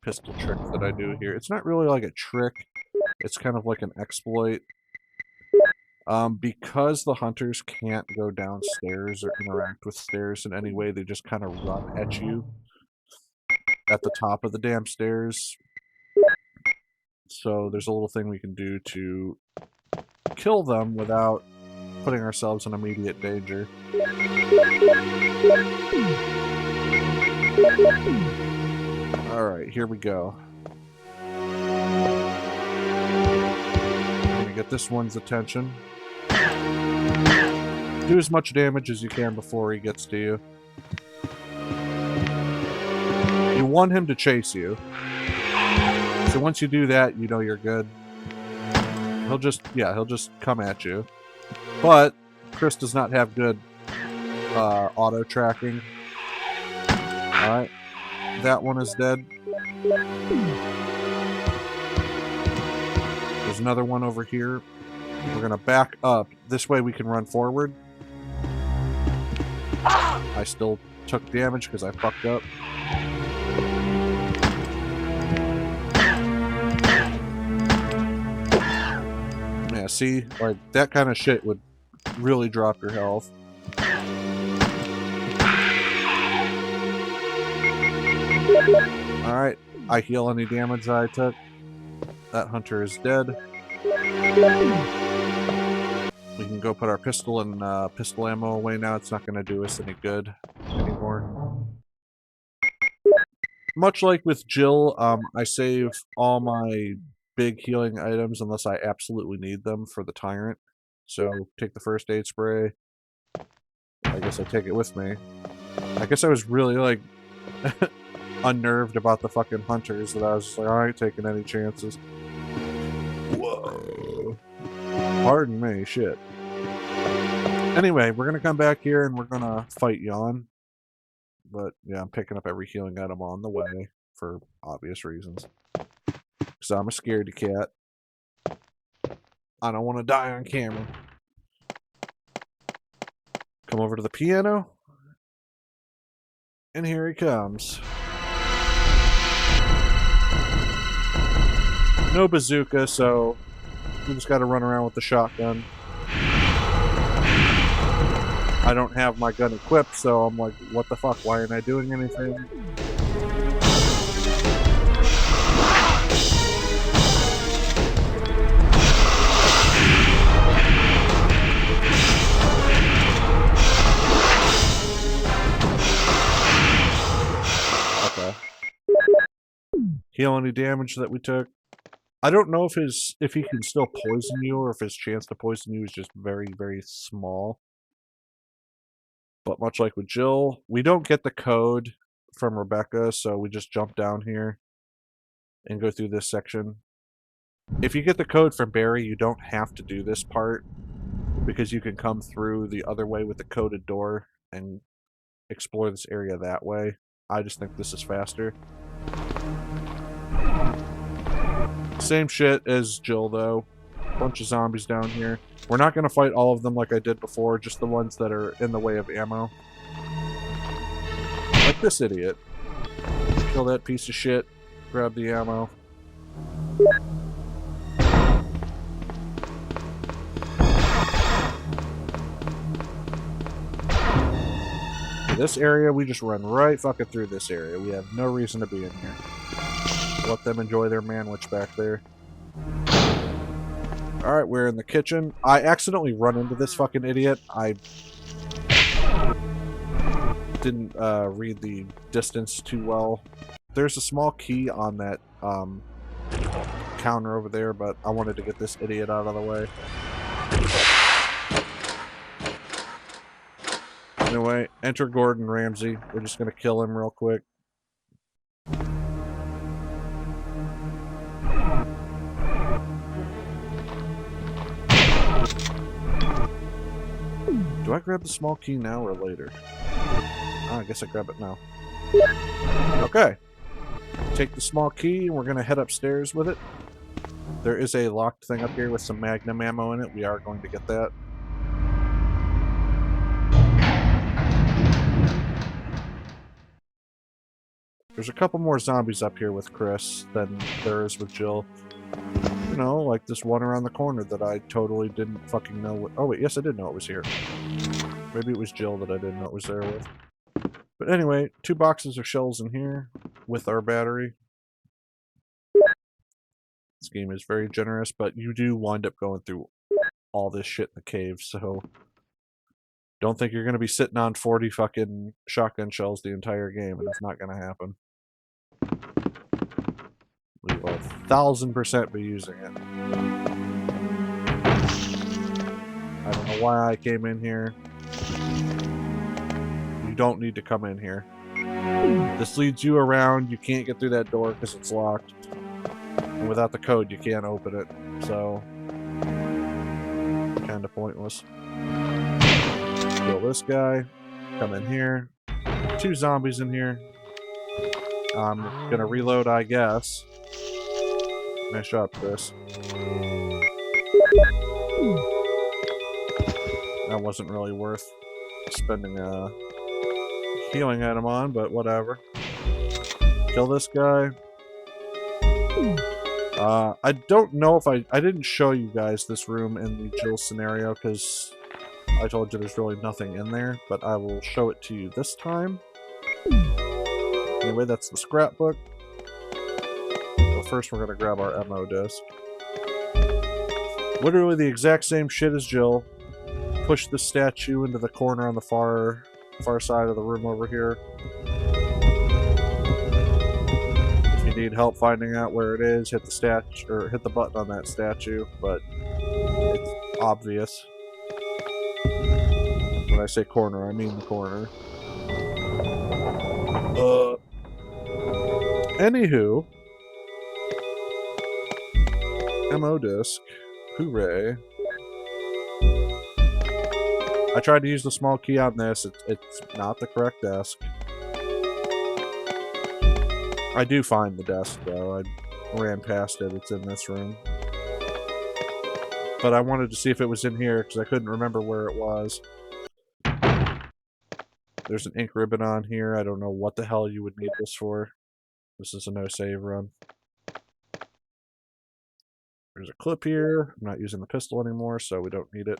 pistol trick that I do here. It's not really like a trick. It's kind of like an exploit. Because the hunters can't go downstairs or interact with stairs in any way, they just kind of run at you at the top of the damn stairs. So there's a little thing we can do to kill them without putting ourselves in immediate danger. Alright, here we go. I'm gonna get this one's attention. Do as much damage as you can before he gets to you. You want him to chase you. So once you do that, you know you're good. He'll just come at you. But Chris does not have good auto tracking. Alright. That one is dead. There's another one over here. We're gonna back up. This way we can run forward. I still took damage because I fucked up. Yeah, see? Like, that kind of shit would really drop your health. Alright, I heal any damage that I took. That hunter is dead. We can go put our pistol and pistol ammo away now. It's not going to do us any good anymore. Much like with Jill, I save all my big healing items unless I absolutely need them for the Tyrant. So, take the first aid spray. I guess I take it with me. I guess I was really, like, unnerved about the fucking hunters that I was just like, I ain't taking any chances. Whoa. Pardon me, shit. Anyway, we're gonna come back here and we're gonna fight Yawn. But, yeah, I'm picking up every healing item on the way for obvious reasons. Because I'm a scaredy cat. I don't want to die on camera. Come over to the piano. And here he comes. No bazooka, so we just gotta run around with the shotgun. I don't have my gun equipped, so I'm like, what the fuck? Why aren't I doing anything? Okay. Heal any damage that we took. I don't know if he can still poison you or if his chance to poison you is just very, very small. But much like with Jill, we don't get the code from Rebecca, so we just jump down here and go through this section. If you get the code from Barry, you don't have to do this part because you can come through the other way with the coded door and explore this area that way. I just think this is faster. Same shit as Jill, though. Bunch of zombies down here. We're not going to fight all of them like I did before, just the ones that are in the way of ammo. Like this idiot. Kill that piece of shit. Grab the ammo. This area, we just run right fucking through this area. We have no reason to be in here. Let them enjoy their manwich back there. Alright, we're in the kitchen. I accidentally run into this fucking idiot. I didn't read the distance too well. There's a small key on that counter over there, but I wanted to get this idiot out of the way. Anyway, enter Gordon Ramsay. We're just going to kill him real quick. Do I grab the small key now or later? Oh, I guess I grab it now. Okay. Take the small key and we're going to head upstairs with it. There is a locked thing up here with some magnum ammo in it. We are going to get that. There's a couple more zombies up here with Chris than there is with Jill. You know, like this one around the corner that I totally didn't fucking know what... Oh wait, yes I did know it was here. Maybe it was Jill that I didn't know it was there with. But anyway, 2 boxes of shells in here with our battery. This game is very generous, but you do wind up going through all this shit in the cave, so... Don't think you're going to be sitting on 40 fucking shotgun shells the entire game, and it's not going to happen. We will 1000% be using it. I don't know why I came in here. You don't need to come in here. This leads you around. You can't get through that door because it's locked. And without the code, you can't open it. So, kind of pointless. Kill this guy. Come in here. 2 zombies in here. I'm gonna reload, I guess. Nice job, Chris. That wasn't really worth spending a healing item on, but whatever. Kill this guy. I don't know if I didn't show you guys this room in the Jill scenario because I told you there's really nothing in there, but I will show it to you this time. Anyway, that's the scrapbook. Well, first we're gonna grab our ammo disc. Literally the exact same shit as Jill. Push the statue into the corner on the far side of the room over here. If you need help finding out where it is, hit the statue or hit the button on that statue, but it's obvious. When I say corner, I mean the corner. Anywho, ammo disc. Hooray. I tried to use the small key on this. It's not the correct desk. I do find the desk, though. I ran past it. It's in this room. But I wanted to see if it was in here, because I couldn't remember where it was. There's an ink ribbon on here. I don't know what the hell you would need this for. This is a no-save run. There's a clip here. I'm not using the pistol anymore, so we don't need it.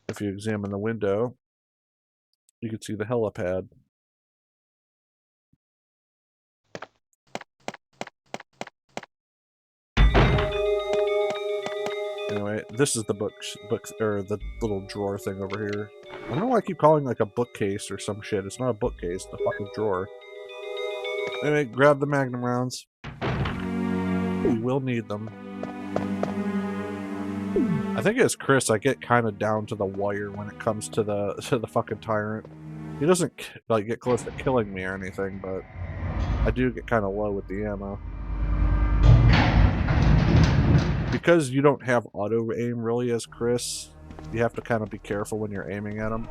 If you examine the window, you can see the helipad. Anyway, this is the book or the little drawer thing over here. I don't know why I keep calling it like a bookcase or some shit. It's not a bookcase, it's a fucking drawer. Anyway, grab the Magnum rounds. We will need them. I think as Chris, I get kind of down to the wire when it comes to the fucking tyrant. He doesn't like get close to killing me or anything, but I do get kind of low with the ammo. Because you don't have auto aim really as Chris, you have to kind of be careful when you're aiming at him.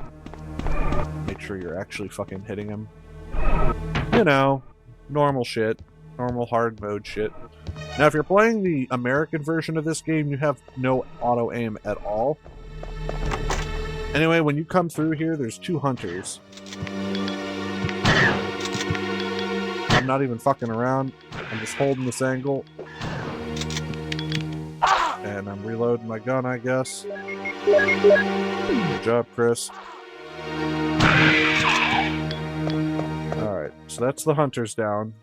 Make sure you're actually fucking hitting him. You know, normal shit. Normal hard mode shit. Now, if you're playing the American version of this game, you have no auto aim at all. Anyway, when you come through here, there's 2 hunters. I'm not even fucking around. I'm just holding this angle. And I'm reloading my gun, I guess. Good job, Chris. Alright, so that's the hunters down.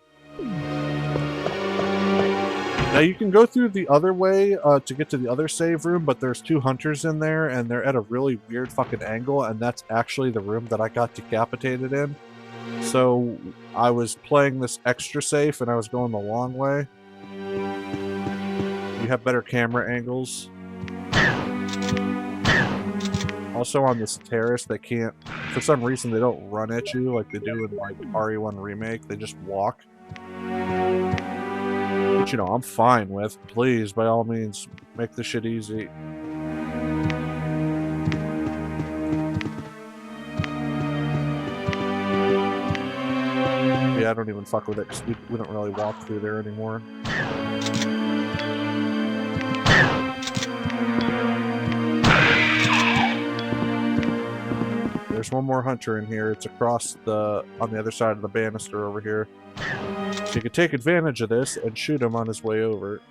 Now you can go through the other way to get to the other save room, but there's 2 hunters in there, and they're at a really weird fucking angle, and that's actually the room that I got decapitated in. So I was playing this extra safe, and I was going the long way. You have better camera angles. Also on this terrace, they can't, for some reason, they don't run at you like they do in like RE1 Remake. They just walk. Which, you know, I'm fine with. Please, by all means, make this shit easy. Yeah, I don't even fuck with it because we don't really walk through there anymore. There's one more hunter in here. It's across on the other side of the banister over here. So you can take advantage of this and shoot him on his way over.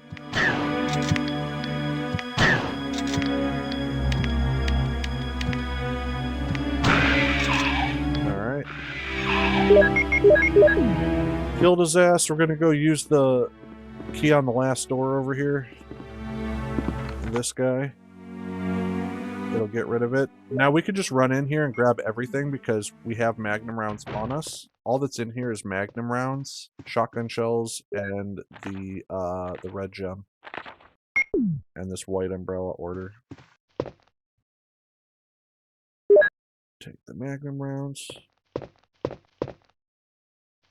Alright. Killed his ass. We're gonna go use the key on the last door over here. This guy. It'll get rid of it. Now we could just run in here and grab everything because we have Magnum rounds on us. All that's in here is Magnum rounds, shotgun shells, and the red gem. And this white umbrella order. Take the magnum rounds.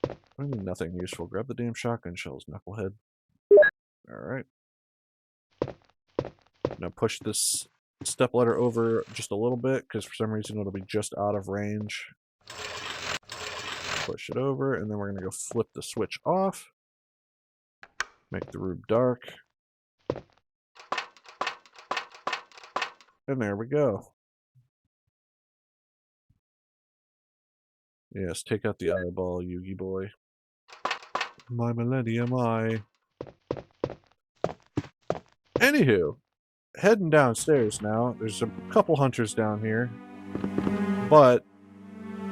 I need nothing useful. Grab the damn shotgun shells, knucklehead. Alright. Now push this step ladder over just a little bit, because for some reason it'll be just out of range. Push it over, and then we're going to go flip the switch off. Make the room dark. And there we go. Yes, take out the eyeball, Yugi boy. My Millennium Eye. Anywho, heading downstairs now. There's a couple hunters down here, but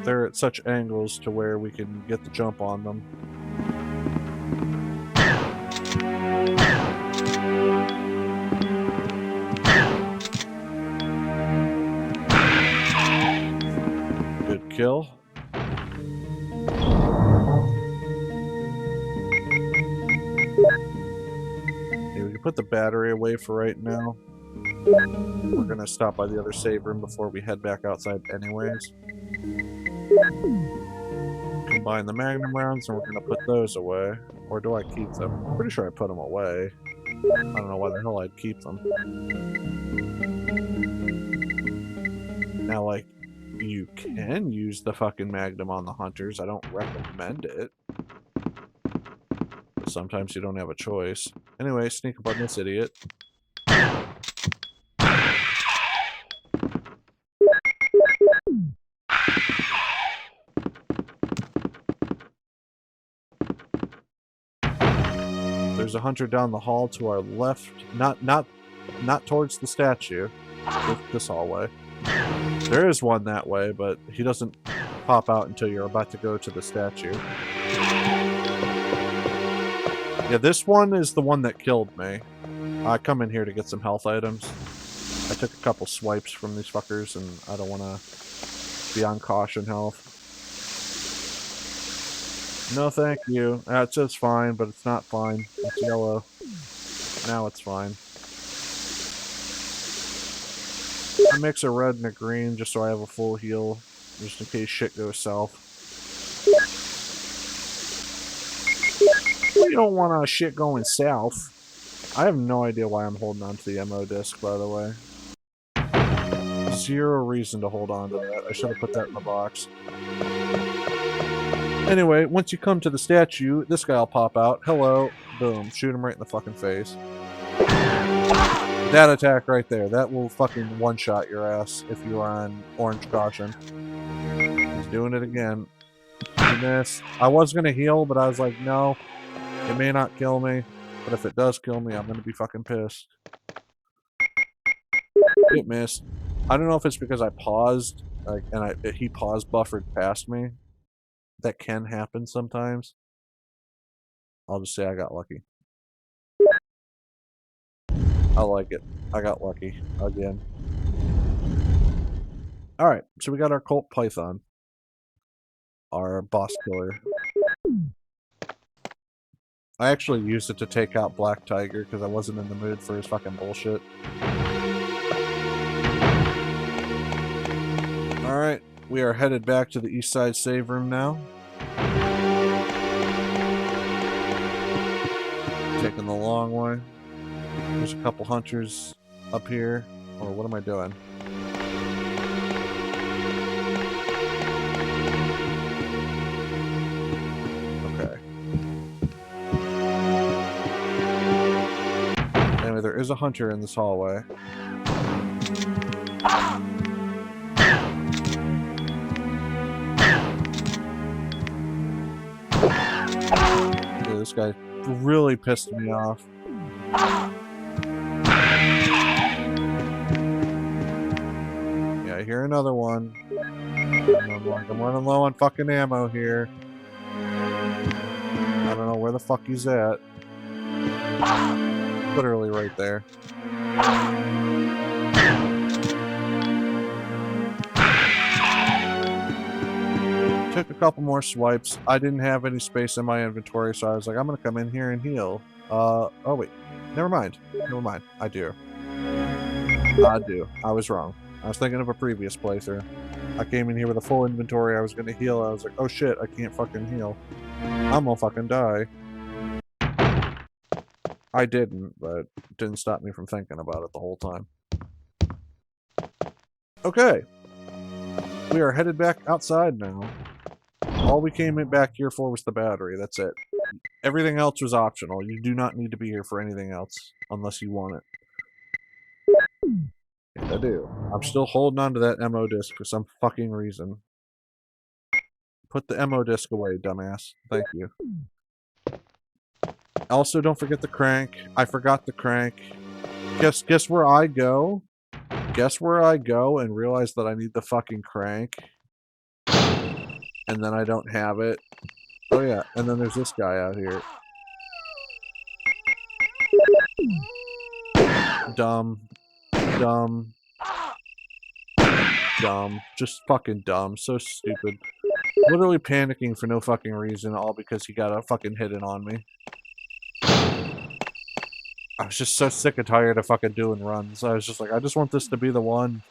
they're at such angles to where we can get the jump on them. Good kill. Okay, we can put the battery away for right now. We're gonna stop by the other save room before we head back outside anyways. Combine the magnum rounds and we're gonna put those away. Or do I keep them? I'm pretty sure I put them away. I don't know why the hell I'd keep them. Now, like, you can use the fucking magnum on the hunters. I don't recommend it. But sometimes you don't have a choice. Anyway, sneak up on this idiot. There's a hunter down the hall to our left. Not towards the statue. This hallway. There is one that way, but he doesn't pop out until you're about to go to the statue. Yeah, this one is the one that killed me. I come in here to get some health items. I took a couple swipes from these fuckers, and I don't want to be on caution health. No, thank you. It says fine, but it's not fine. It's yellow. Now it's fine. I mix a red and a green just so I have a full heal, just in case shit goes south. We don't want shit going south. I have no idea why I'm holding on to the ammo disc, by the way. Zero reason to hold on to that. I should have put that in the box. Anyway, once you come to the statue, this guy will pop out. Hello. Boom. Shoot him right in the fucking face. That attack right there. That will fucking one-shot your ass if you are on orange caution. He's doing it again. He missed. I was going to heal, but I was like, no. It may not kill me. But if it does kill me, I'm going to be fucking pissed. It missed. I don't know if it's because I paused, and he paused buffered past me. That can happen sometimes. I'll just say I got lucky. I like it. I got lucky. Again. Alright, so we got our Colt Python. Our boss killer. I actually used it to take out Black Tiger because I wasn't in the mood for his fucking bullshit. Alright, we are headed back to the east side save room now. Taking the long way. There's a couple hunters up here. Oh, what am I doing? Okay. Anyway, there is a hunter in this hallway. Yeah, this guy really pissed me off. Yeah, I hear another one. And I'm like, I'm running low on fucking ammo here. I don't know where the fuck he's at. Literally right there. Took a couple more swipes. I didn't have any space in my inventory, so I was like, I'm gonna come in here and heal. Oh wait. Never mind. Never mind. I do. I was wrong. I was thinking of a previous playthrough. I came in here with a full inventory. I was gonna heal. I was like, oh shit, I can't fucking heal. I'm gonna fucking die. I didn't, but it didn't stop me from thinking about it the whole time. Okay. We are headed back outside now. All we came back here for was the battery. That's it. Everything else was optional. You do not need to be here for anything else unless you want it. Yes, I do. I'm still holding on to that MO disc for some fucking reason. Put the MO disc away, dumbass. Thank you. Also, don't forget the crank. I forgot the crank. Guess where I go? Guess where I go and realize that I need the fucking crank? And then I don't have it. Oh yeah, and then there's this guy out here. Dumb. Dumb. Dumb. Just fucking dumb. So stupid. Literally panicking for no fucking reason, all because he got a fucking hit it on me. I was just so sick and tired of fucking doing runs. I was just like, I just want this to be the one.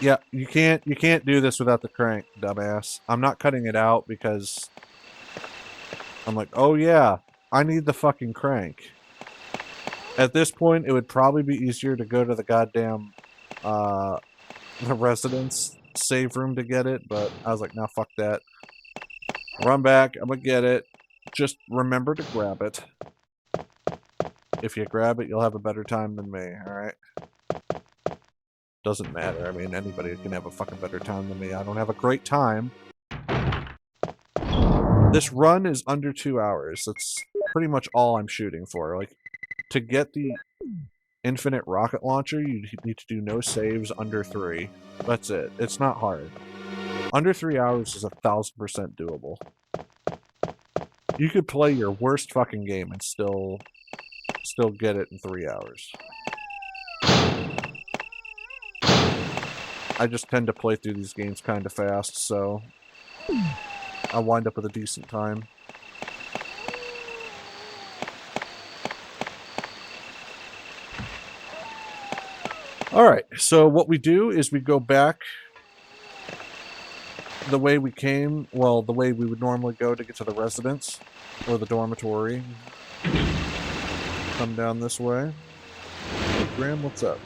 Yeah, you can't do this without the crank, dumbass. I'm not cutting it out because I'm like, oh yeah, I need the fucking crank. At this point, it would probably be easier to go to the goddamn the residence save room to get it, but I was like, nah, fuck that. Run back, I'm gonna get it. Just remember to grab it. If you grab it, you'll have a better time than me, alright? Doesn't matter. I mean, anybody can have a fucking better time than me. I don't have a great time. This run is under 2 hours. That's pretty much all I'm shooting for. Like, to get the infinite rocket launcher, you need to do no saves under 3. That's it. It's not hard. Under 3 hours is 1000% doable. You could play your worst fucking game and still get it in 3 hours. I just tend to play through these games kind of fast, so I wind up with a decent time. Alright, so what we do is we go back the way we came, well, the way we would normally go to get to the residence, or the dormitory. Come down this way. Hey, Graham, what's up?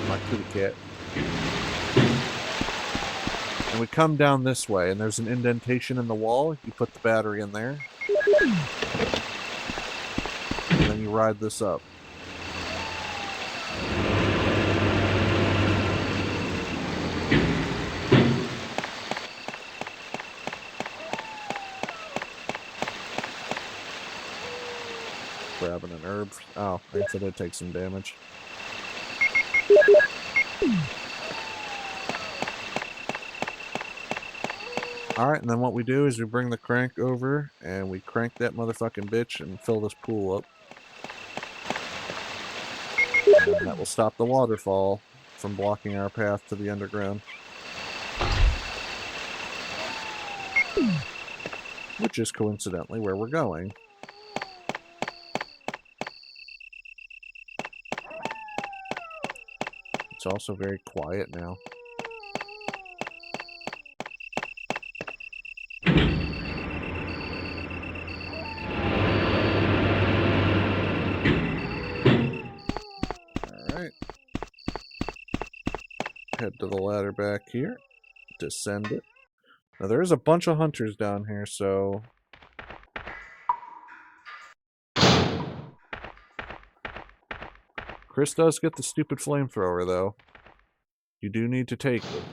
My kitty cat. And we come down this way, and there's an indentation in the wall. You put the battery in there. And then you ride this up. Grabbing an herb. Oh, I guess I did take some damage. Alright, and then what we do is we bring the crank over and we crank that motherfucking bitch and fill this pool up. And that will stop the waterfall from blocking our path to the underground. Which is coincidentally where we're going. It's also very quiet now. Alright. Head to the ladder back here. Descend it. Now there's a bunch of hunters down here, so... Chris does get the stupid flamethrower, though. You do need to take it.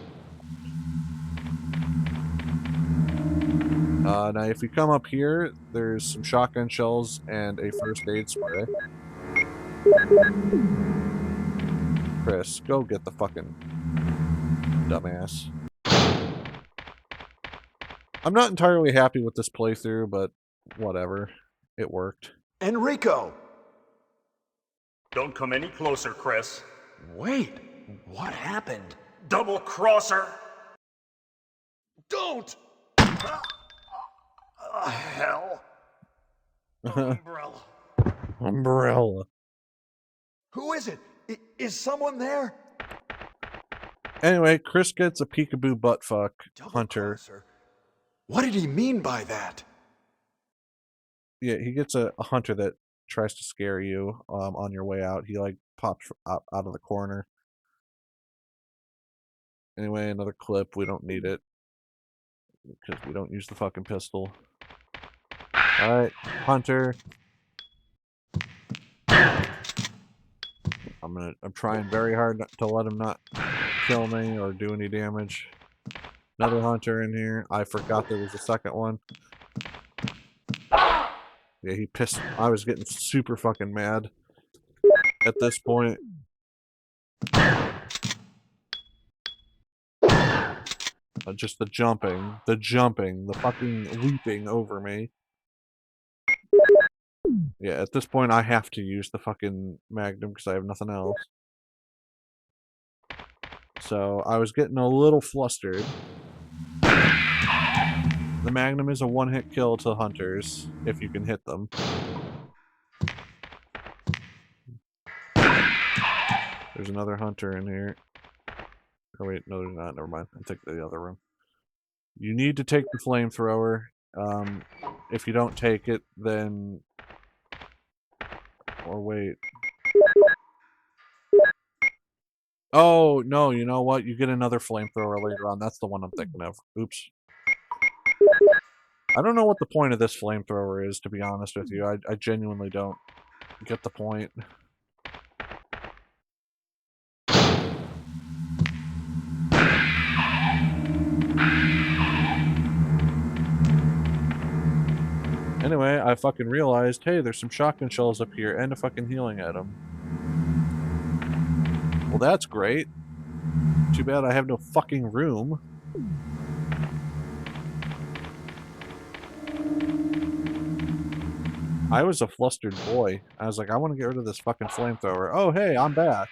Now, if you come up here, there's some shotgun shells and a first aid spray. Chris, go get the fucking dumbass. I'm not entirely happy with this playthrough, but whatever. It worked. Enrico! Don't come any closer, Chris. Wait, what happened? Double crosser! Don't! Hell. Umbrella. Umbrella. Who is it? Is someone there? Anyway, Chris gets a peekaboo buttfuck Double hunter. crosser. What did he mean by that? Yeah, he gets a hunter that tries to scare you on your way out. He like pops out of the corner. Anyway, another clip. We don't need it because we don't use the fucking pistol. All right, hunter. I'm trying very hard to let him not kill me or do any damage. Another hunter in here. I forgot there was a second one. Yeah, he pissed. I was getting super fucking mad at this point. Just the jumping, the fucking leaping over me. Yeah, at this point I have to use the fucking Magnum because I have nothing else. So I was getting a little flustered. The Magnum is a one-hit kill to hunters, if you can hit them. There's another hunter in here. Oh wait, no there's not, never mind. I'll take the other room. You need to take the flamethrower. If you don't take it, then... Or wait. Oh, no, you know what? You get another flamethrower later on. That's the one I'm thinking of. Oops. I don't know what the point of this flamethrower is, to be honest with you. I genuinely don't get the point. Anyway, I fucking realized, hey, there's some shotgun shells up here and a fucking healing item. Well, that's great. Too bad I have no fucking room. I was a flustered boy. I was like, I want to get rid of this fucking flamethrower. Oh, hey, I'm back.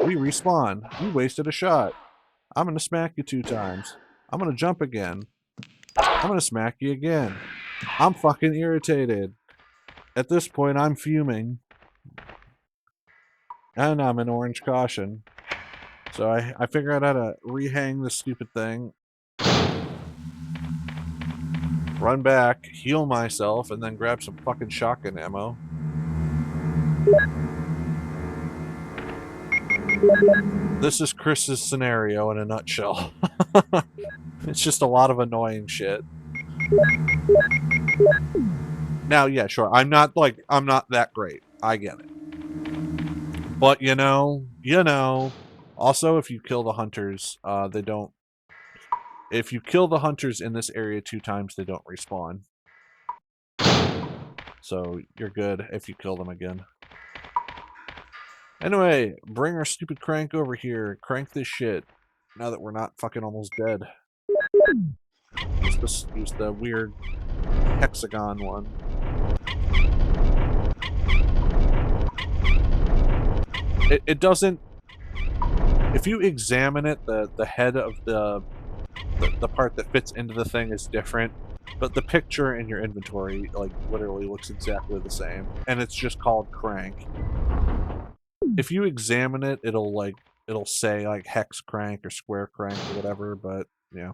We respawn. You wasted a shot. I'm gonna smack you 2 times. I'm gonna jump again. I'm gonna smack you again. I'm fucking irritated. At this point, I'm fuming. And I'm an orange caution. So I figured out how to rehang this stupid thing. Run back, heal myself, and then grab some fucking shotgun ammo. This is Chris's scenario in a nutshell. It's just a lot of annoying shit. Now, yeah, sure. I'm not that great. I get it. But you know. Also, if you kill the hunters, they don't. If you kill the hunters in this area 2 times, they don't respawn. So you're good if you kill them again. Anyway, bring our stupid crank over here. Crank this shit. Now that we're not fucking almost dead. Let's use the weird hexagon one. It doesn't... If you examine it, the head of the part that fits into the thing is different, but the picture in your inventory, like, literally looks exactly the same. And it's just called crank. If you examine it, it'll say, like, hex crank or square crank or whatever, but, yeah.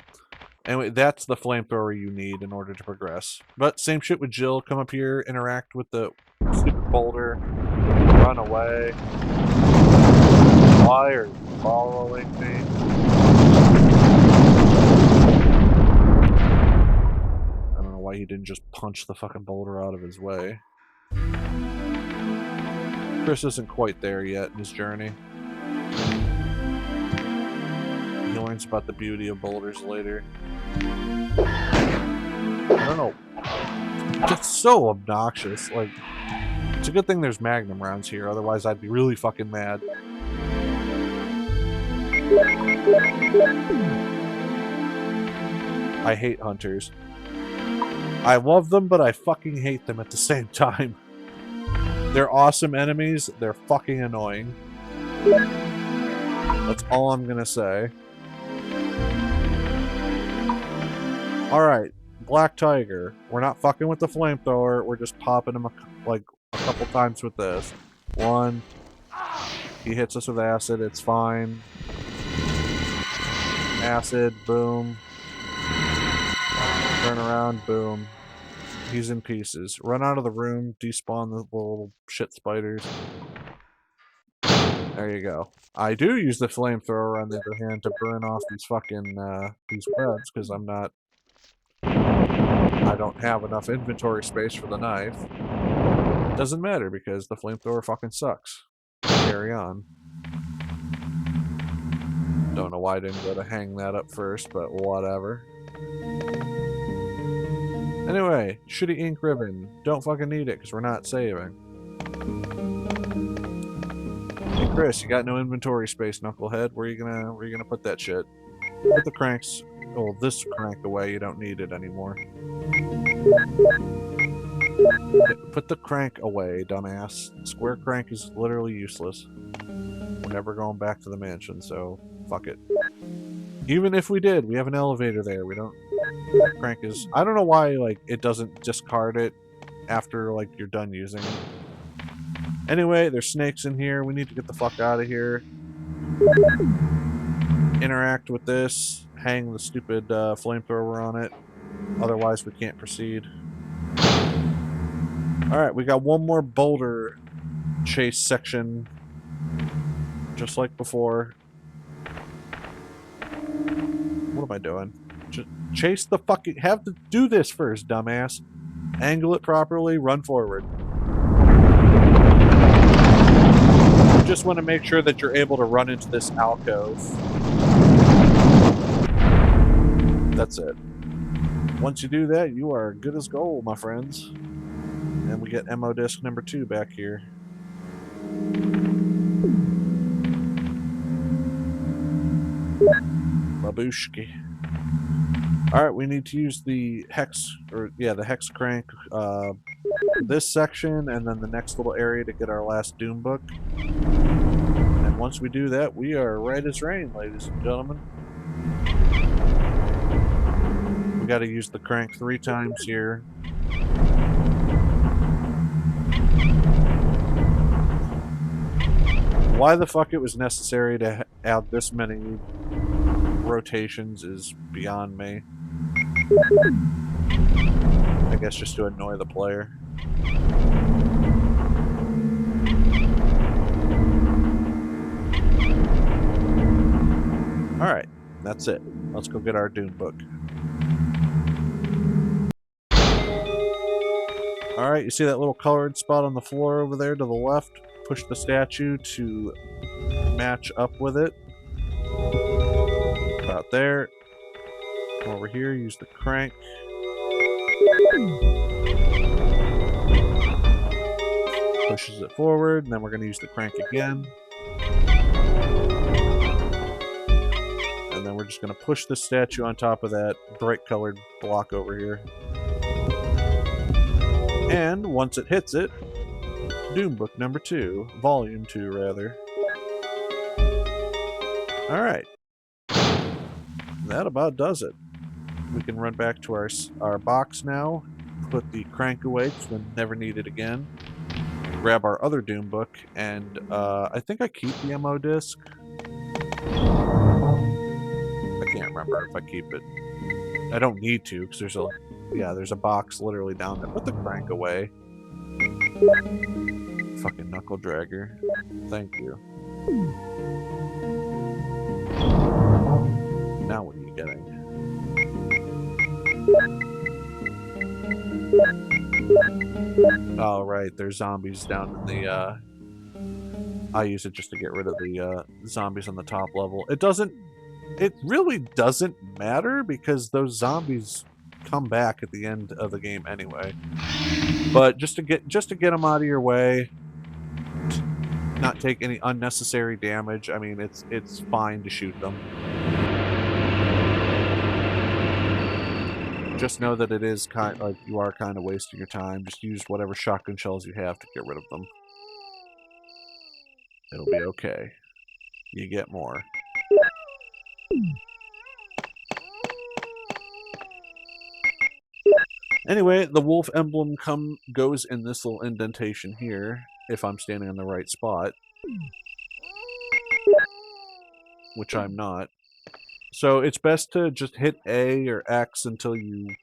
Anyway, that's the flamethrower you need in order to progress. But same shit with Jill. Come up here, interact with the stupid boulder, run away. Why are you following me? I don't know why he didn't just punch the fucking boulder out of his way. Chris isn't quite there yet in his journey. He learns about the beauty of boulders later. I don't know. It's so obnoxious. Like, it's a good thing there's Magnum rounds here, otherwise I'd be really fucking mad. I hate hunters. I love them, but I fucking hate them at the same time. They're awesome enemies, they're fucking annoying. That's all I'm gonna say. Alright, Black Tiger. We're not fucking with the flamethrower, we're just popping him like a couple times with this. One, he hits us with acid, it's fine. Acid, boom. Turn around, boom. He's in pieces. Run out of the room, despawn the little shit spiders. There you go. I do use the flamethrower, on the other hand, to burn off these fucking, these webs, because I don't have enough inventory space for the knife. Doesn't matter, because the flamethrower fucking sucks. Carry on. Don't know why I didn't go to hang that up first, but whatever. Anyway, shitty ink ribbon. Don't fucking need it, because we're not saving. Hey Chris, you got no inventory space, knucklehead. Where you gonna put that shit? Put the cranks, oh, this crank away. You don't need it anymore. Put the crank away, dumbass. Square crank is literally useless. We're never going back to the mansion, so fuck it. Even if we did, we have an elevator there. We don't. Crank is. I don't know why like it doesn't discard it after like you're done using it. Anyway, there's snakes in here. We need to get the fuck out of here. Interact with this. Hang the stupid flamethrower on it. Otherwise, we can't proceed. Alright, we got one more boulder chase section. Just like before. What am I doing? Just chase the fucking... Have to do this first, dumbass. Angle it properly, run forward. You just want to make sure that you're able to run into this alcove. That's it. Once you do that, you are good as gold, my friends. And we get MO disc number 2 back here. Babushki. Alright, we need to use the hex, the hex crank, this section, and then the next little area to get our last Doom book. And once we do that, we are right as rain, ladies and gentlemen. We gotta use the crank 3 times here. Why the fuck it was necessary to add this many rotations is beyond me. I guess just to annoy the player. Alright, that's it. Let's go get our Doom book. Alright, you see that little colored spot on the floor over there to the left? Push the statue to match up with it. About there. Come over here, use the crank. Pushes it forward, and then we're going to use the crank again. And then we're just going to push the statue on top of that bright colored block over here. And once it hits it, Doom book number 2, volume 2 rather. Alright. That about does it. We can run back to our box now, put the crank away because we'll never need it again. Grab our other Doom book, and I think I keep the MO disc. I can't remember if I keep it. I don't need to because there's a box literally down there. Put the crank away. Fucking knuckle dragger. Thank you. Now what are you getting? Oh, right. There's zombies down in the, I use it just to get rid of the, zombies on the top level. It really doesn't matter because those zombies come back at the end of the game anyway. But just to get them out of your way, not take any unnecessary damage. I mean, it's fine to shoot them. Just know that it is you are kind of wasting your time. Just use whatever shotgun shells you have to get rid of them. It'll be okay. You get more. Anyway, the wolf emblem goes in this little indentation here, if I'm standing in the right spot. Which I'm not. So it's best to just hit A or X until you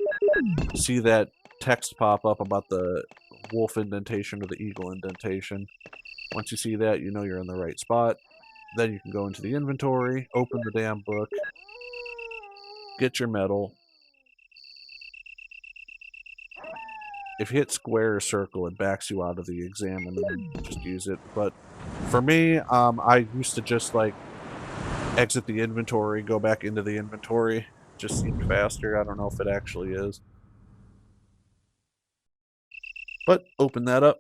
see that text pop up about the wolf indentation or the eagle indentation. Once you see that, you know you're in the right spot. Then you can go into the inventory, open the damn book, get your medal. If you hit square or circle, it backs you out of the exam and then you just use it. But for me, I used to just like exit the inventory, go back into the inventory. Just seemed faster. I don't know if it actually is. But open that up.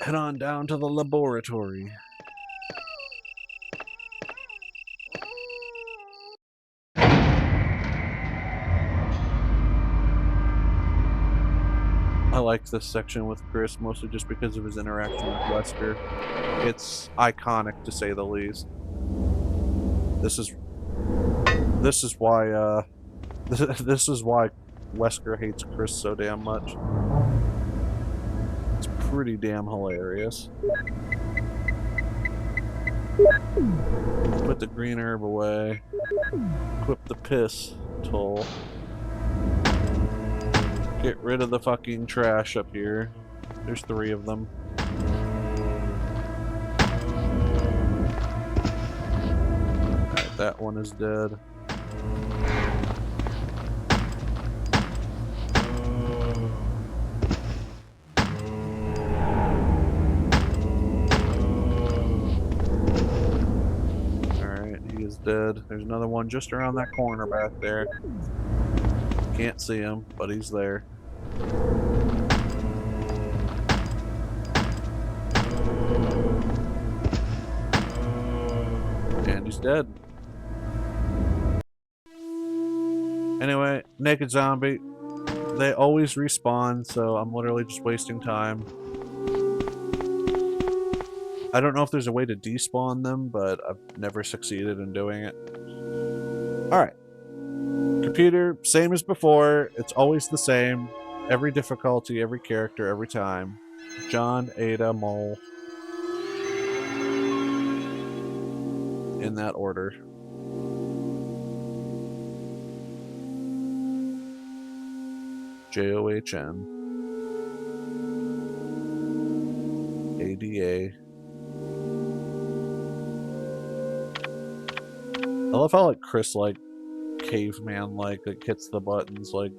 Head on down to the laboratory. I liked this section with Chris mostly just because of his interaction with Wesker. It's iconic to say the least. This is why this is why Wesker hates Chris so damn much. It's pretty damn hilarious. Put the green herb away. Equip the piss tool. Get rid of the fucking trash up here. There's 3 of them. Alright, that one is dead. Alright, he is dead. There's another one just around that corner back there. Can't see him, but he's there. And he's dead. Anyway, naked zombie. They always respawn, so I'm literally just wasting time. I don't know if there's a way to despawn them, but I've never succeeded in doing it. Alright. Computer, same as before. It's always the same. Every difficulty, every character, every time. John, Ada, Mole. In that order. John. ADA. I love how like Chris like caveman like hits the buttons like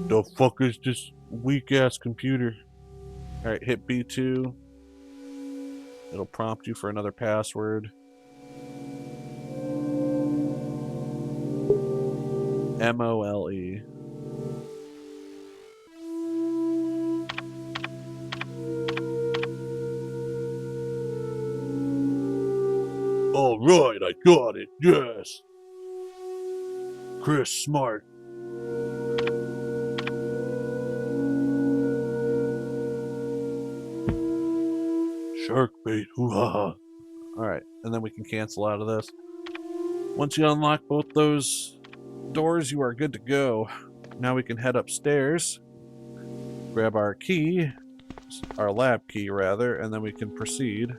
the fuck is this weak ass computer. Alright, hit B2. It'll prompt you for another password. MOLE. Alright, I got it, yes. Chris Smart. Shark bait, hoo-ha. Alright, and then we can cancel out of this. Once you unlock both those doors, you are good to go. Now we can head upstairs, grab our key, our lab key rather, and then we can proceed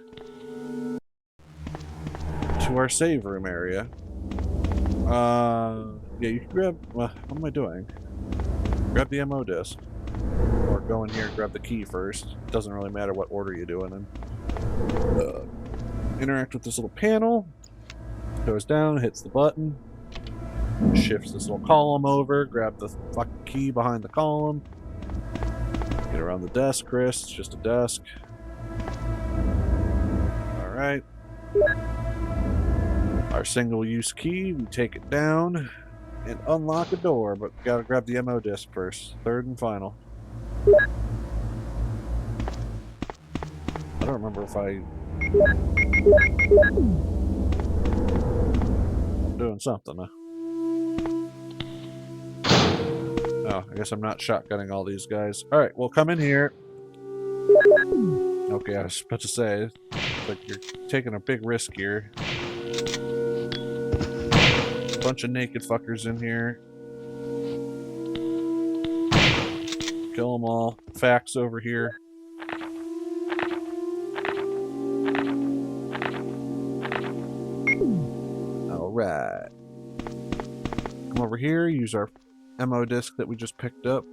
to our save room area. Yeah, you can grab, what am I doing? Grab the MO disc. Or go in here and grab the key first. Doesn't really matter what order you do it in. Interact with this little panel. Goes down, hits the button. Shifts this little column over. Grab the fucking key behind the column. Get around the desk, Chris. It's just a desk. Alright. Our single-use key, we take it down and unlock a door, but we gotta grab the MO disc first. Third and final. I don't remember if I'm doing something. Oh, I guess I'm not shotgunning all these guys. Alright, well, come in here. Okay, I was about to say, like you're taking a big risk here. Bunch of naked fuckers in here. Kill them all. Facts over here. Alright. Come over here, use our ammo disc that we just picked up.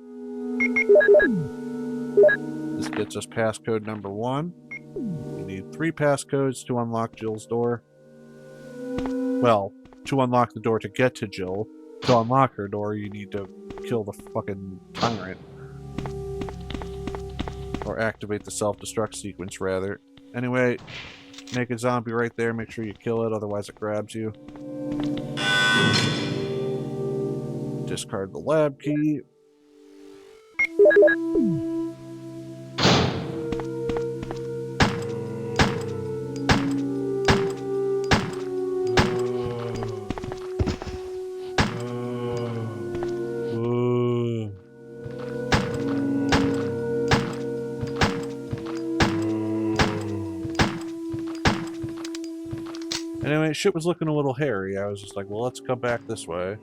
This gets us passcode number 1. We need 3 passcodes to unlock Jill's door. Well, to unlock the door to get to Jill. To unlock her door, you need to kill the fucking tyrant. Or activate the self-destruct sequence, rather. Anyway, make a zombie right there. Make sure you kill it, otherwise it grabs you. Discard the lab key. Anyway, shit was looking a little hairy. I was just like, well, let's come back this way.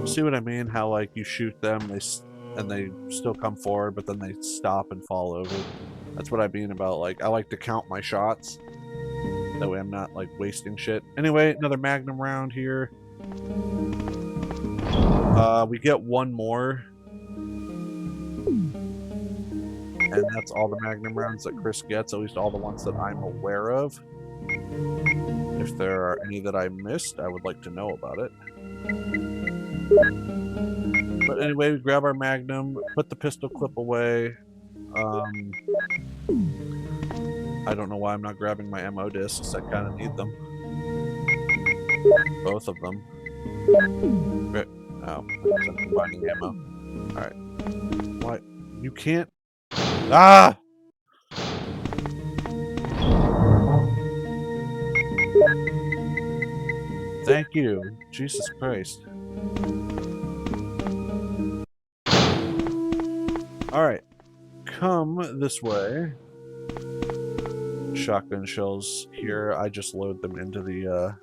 See what I mean? How, like, you shoot them, and they still come forward, but then they stop and fall over. That's what I mean about, like, I like to count my shots. That way I'm not, like, wasting shit. Anyway, another Magnum round here. We get one more. And that's all the Magnum rounds that Chris gets, at least all the ones that I'm aware of. If there are any that I missed, I would like to know about it. But anyway, we grab our Magnum, put the pistol clip away. I don't know why I'm not grabbing my ammo discs. I kind of need them. Both of them. Great. Oh, because I'm combining ammo. Alright. What? You can't... Ah! Thank you. Jesus Christ. Alright. Come this way. Shotgun shells here. I just load them into the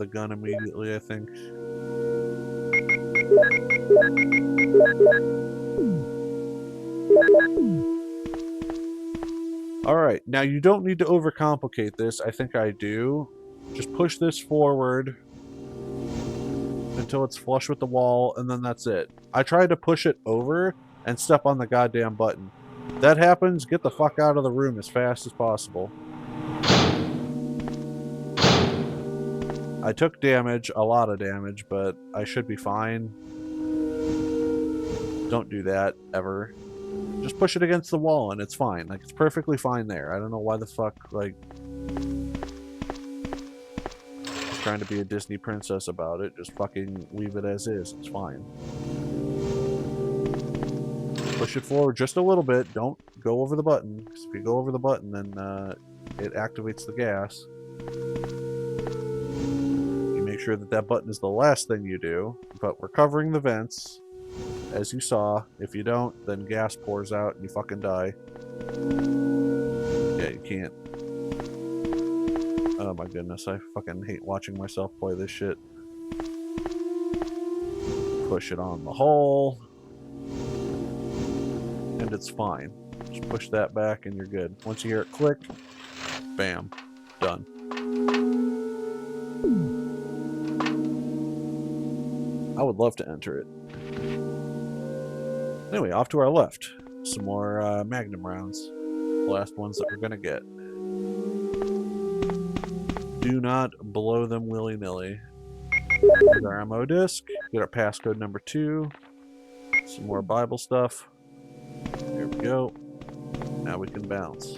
gun immediately, I think. Alright, now you don't need to overcomplicate this. I think I do. Just push this forward until it's flush with the wall, and then that's it. I tried to push it over and step on the goddamn button. If that happens, get the fuck out of the room as fast as possible. I took damage, a lot of damage, but I should be fine. Don't do that, ever. Just push it against the wall and it's fine. Like, it's perfectly fine there. I don't know why the fuck, like... trying to be a Disney princess about it. Just fucking leave it as is. It's fine. Push it forward just a little bit. Don't go over the button. Because if you go over the button, then it activates the gas. You make sure that that button is the last thing you do. But we're covering the vents, as you saw. If you don't, then gas pours out and you fucking die. Yeah, you can't. Oh my goodness, I fucking hate watching myself play this shit. Push it on the hole. And it's fine. Just push that back and you're good. Once you hear it click, bam, done. I would love to enter it. Anyway, off to our left. Some more Magnum rounds. The last ones that we're gonna get. Do not blow them willy-nilly. Get our ammo disc. Get our passcode number 2. Some more Bible stuff. There we go. Now we can bounce.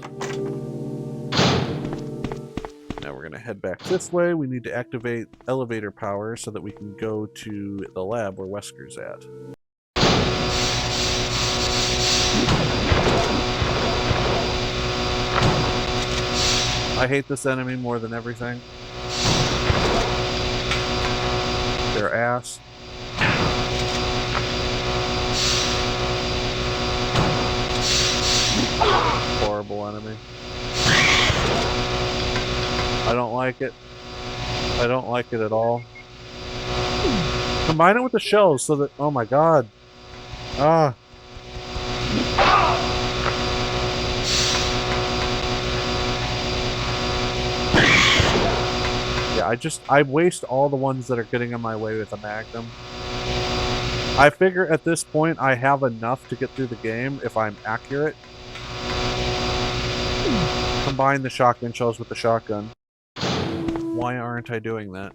Now we're going to head back this way. We need to activate elevator power so that we can go to the lab where Wesker's at. I hate this enemy more than everything. Their ass. me. I don't like it. I don't like it at all. Combine it with the shells so that... Oh my god. Ah. Yeah, I waste all the ones that are getting in my way with a magnum. I figure at this point I have enough to get through the game if I'm accurate. Combine the shotgun shells with the shotgun. Why aren't I doing that?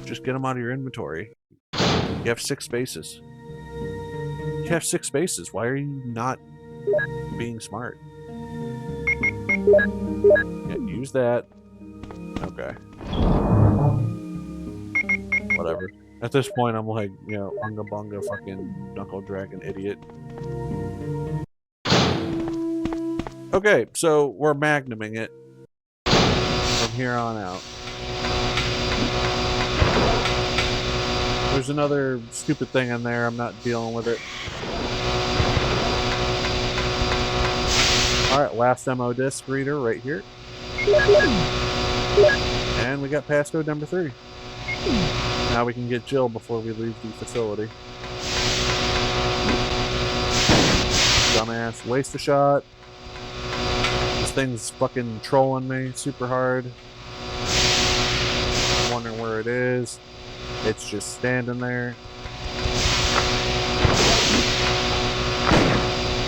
Just get them out of your inventory. You have 6 spaces. You have 6 spaces. Why are you not being smart? Yeah, use that. Okay. Whatever. At this point, I'm like, you know, unga bunga fucking knuckle dragon idiot. Okay, so we're magnuming it from here on out. There's another stupid thing in there. I'm not dealing with it. Alright, last MO disc reader right here. And we got passcode number 3. Now we can get Jill before we leave the facility. Dumbass. Waste a shot. This thing's fucking trolling me super hard. I'm wondering where it is. It's just standing there.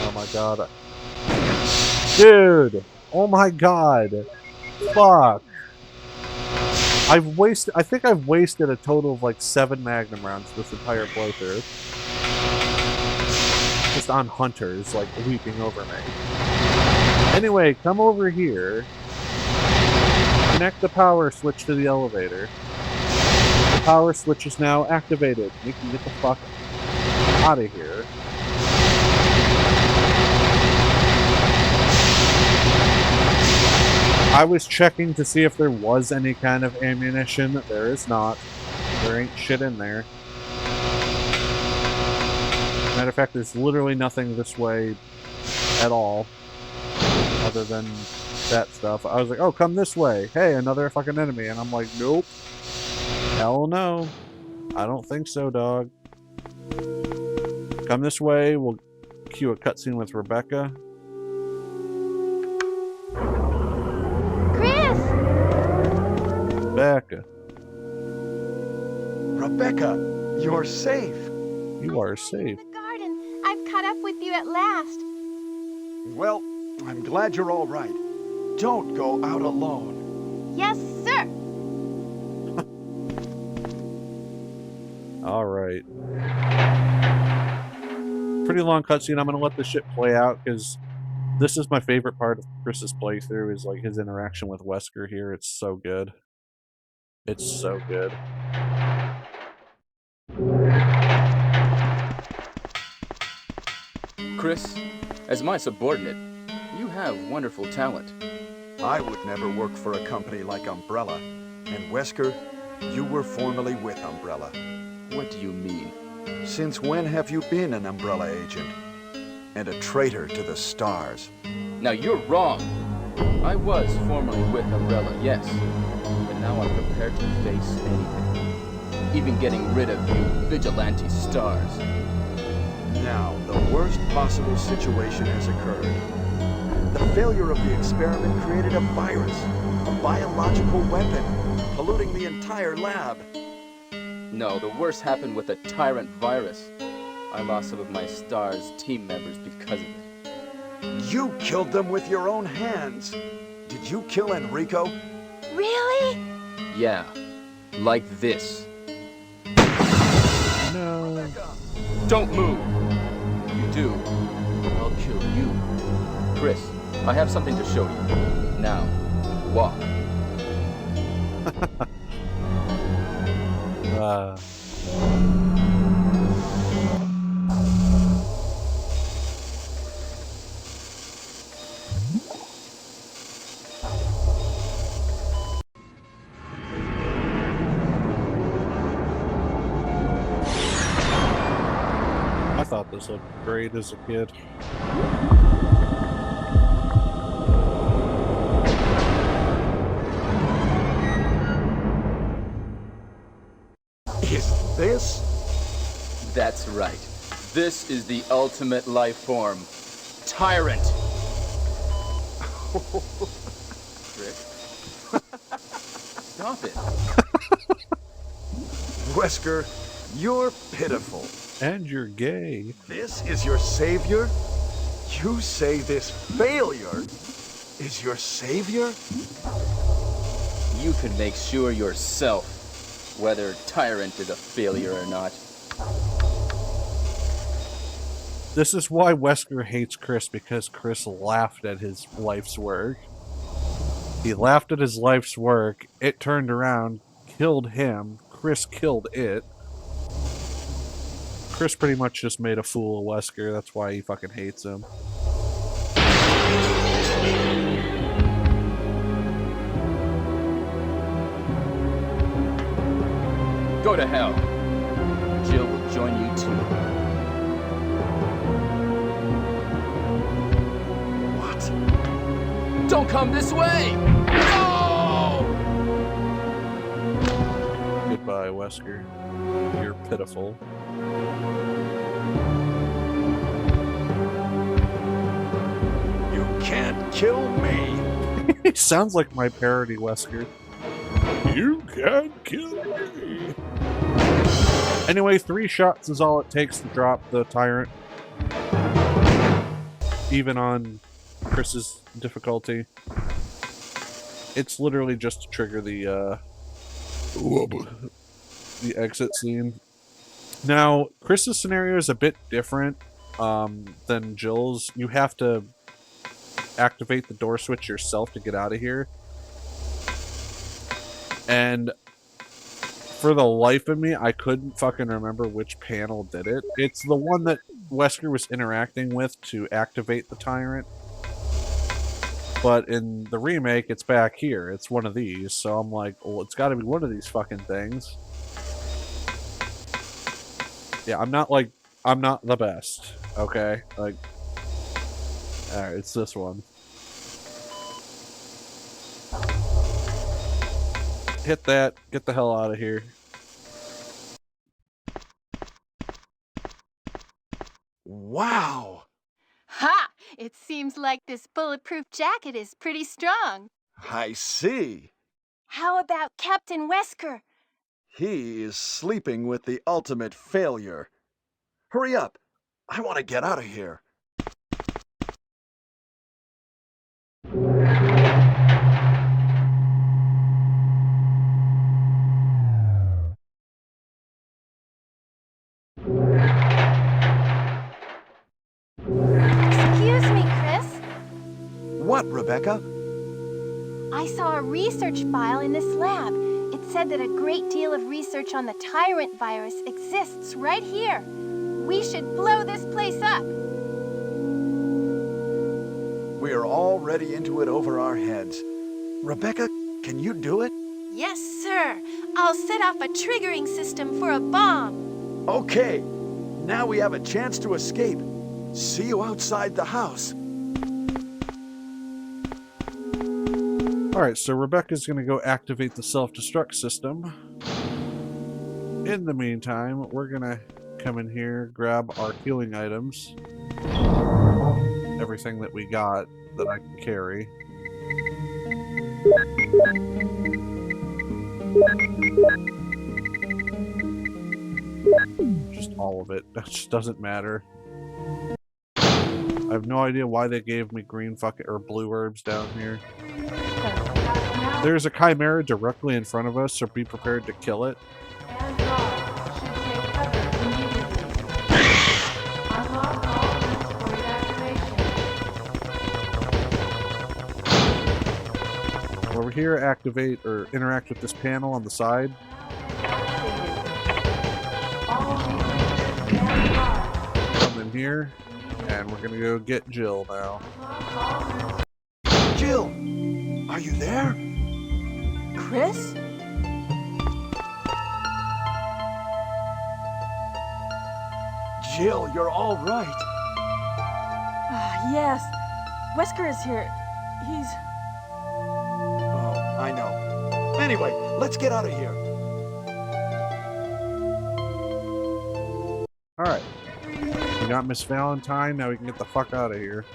Oh my god. Dude! Oh my god! Fuck! I think I've wasted a total of like 7 magnum rounds this entire playthrough. Just on hunters, like, weeping over me. Anyway, come over here. Connect the power switch to the elevator. The power switch is now activated. We can get the fuck out of here. I was checking to see if there was any kind of ammunition. There is not. There ain't shit in there. Matter of fact, there's literally nothing this way at all. Other than that stuff. I was like, oh, come this way. Hey, another fucking enemy. And I'm like, nope. Hell no. I don't think so, dog. Come this way. We'll cue a cutscene with Rebecca. Rebecca. Rebecca, you're safe. You are safe. In the garden. I've caught up with you at last. Well, I'm glad you're all right. Don't go out alone. Yes, sir. All right. Pretty long cutscene. I'm gonna let this shit play out because this is my favorite part of Chris's playthrough. Is like his interaction with Wesker here. It's so good. It's so good. Chris, as my subordinate, you have wonderful talent. I would never work for a company like Umbrella. And Wesker, you were formerly with Umbrella. What do you mean? Since when have you been an Umbrella agent? And a traitor to the stars? Now you're wrong. I was formerly with Umbrella, yes. But now I'm prepared to face anything. Even getting rid of you vigilante stars. Now, the worst possible situation has occurred. The failure of the experiment created a virus, a biological weapon, polluting the entire lab. No, the worst happened with the tyrant virus. I lost some of my star's team members because of it. You killed them with your own hands. Did you kill Enrico? Really? Yeah, like this. No. Don't move! If you do, I'll kill you. Chris, I have something to show you. Now, walk. I thought this looked great as a kid. That's right. This is the ultimate life form. Tyrant. Chris? Stop it. Wesker, you're pitiful. And you're gay. This is your savior? You say this failure is your savior? You could make sure yourself whether Tyrant is a failure or not. This is why Wesker hates Chris, because Chris laughed at his life's work. He laughed at his life's work, it turned around, killed him, Chris killed it. Chris pretty much just made a fool of Wesker, that's why he fucking hates him. Go to hell. Jill will join you too. What? Don't come this way! No! Goodbye, Wesker. You're pitiful. You can't kill me! He sounds like my parody Wesker. You can't kill me. Anyway, 3 shots is all it takes to drop the Tyrant. Even on Chris's difficulty. It's literally just to trigger the exit scene. Now, Chris's scenario is a bit different than Jill's. You have to activate the door switch yourself to get out of here. And for the life of me, I couldn't fucking remember which panel did it. It's the one that Wesker was interacting with to activate the Tyrant. But in the remake, it's back here. It's one of these. So I'm like, well, it's got to be one of these fucking things. Yeah, I'm not the best. Okay? Like, alright, it's this one. Hit that. Get the hell out of here. Wow! Ha! It seems like this bulletproof jacket is pretty strong. I see. How about Captain Wesker? He is sleeping with the ultimate failure. Hurry up. I want to get out of here. Excuse me, Chris. What, Rebecca? I saw a research file in this lab. It said that a great deal of research on the Tyrant virus exists right here. We should blow this place up. We are already into it over our heads. Rebecca, can you do it? Yes, sir. I'll set off a triggering system for a bomb. Okay. Now we have a chance to escape. See you outside the house. Alright, so Rebecca's gonna go activate the self-destruct system. In the meantime, we're gonna come in here, grab our healing items. Everything that we got that I can carry. Just all of it. That just doesn't matter. I have no idea why they gave me green fucking or blue herbs down here. There's a chimera directly in front of us, so be prepared to kill it. Over here, activate or interact with this panel on the side. Come in here, and we're gonna go get Jill now. Jill, are you there? Chris? Jill, you're all right. Ah, yes. Wesker is here. He's... Oh, I know. Anyway, let's get out of here. Alright. We got Miss Valentine, now we can get the fuck out of here.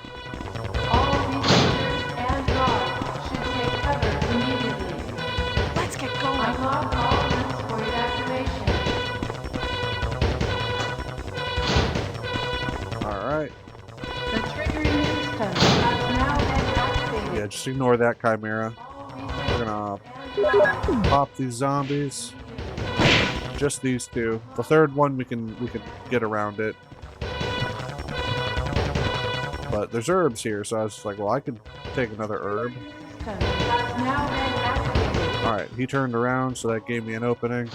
All researchers and guards should take cover immediately. Let's get going. Unlock all rooms for evacuation. Alright. The triggering system has now been activated. Yeah, just ignore that Chimera. We're gonna pop these zombies. Just these two. The third one we can get around it. But there's herbs here, so I was just like, well, I could take another herb. Alright, he turned around, so that gave me an opening.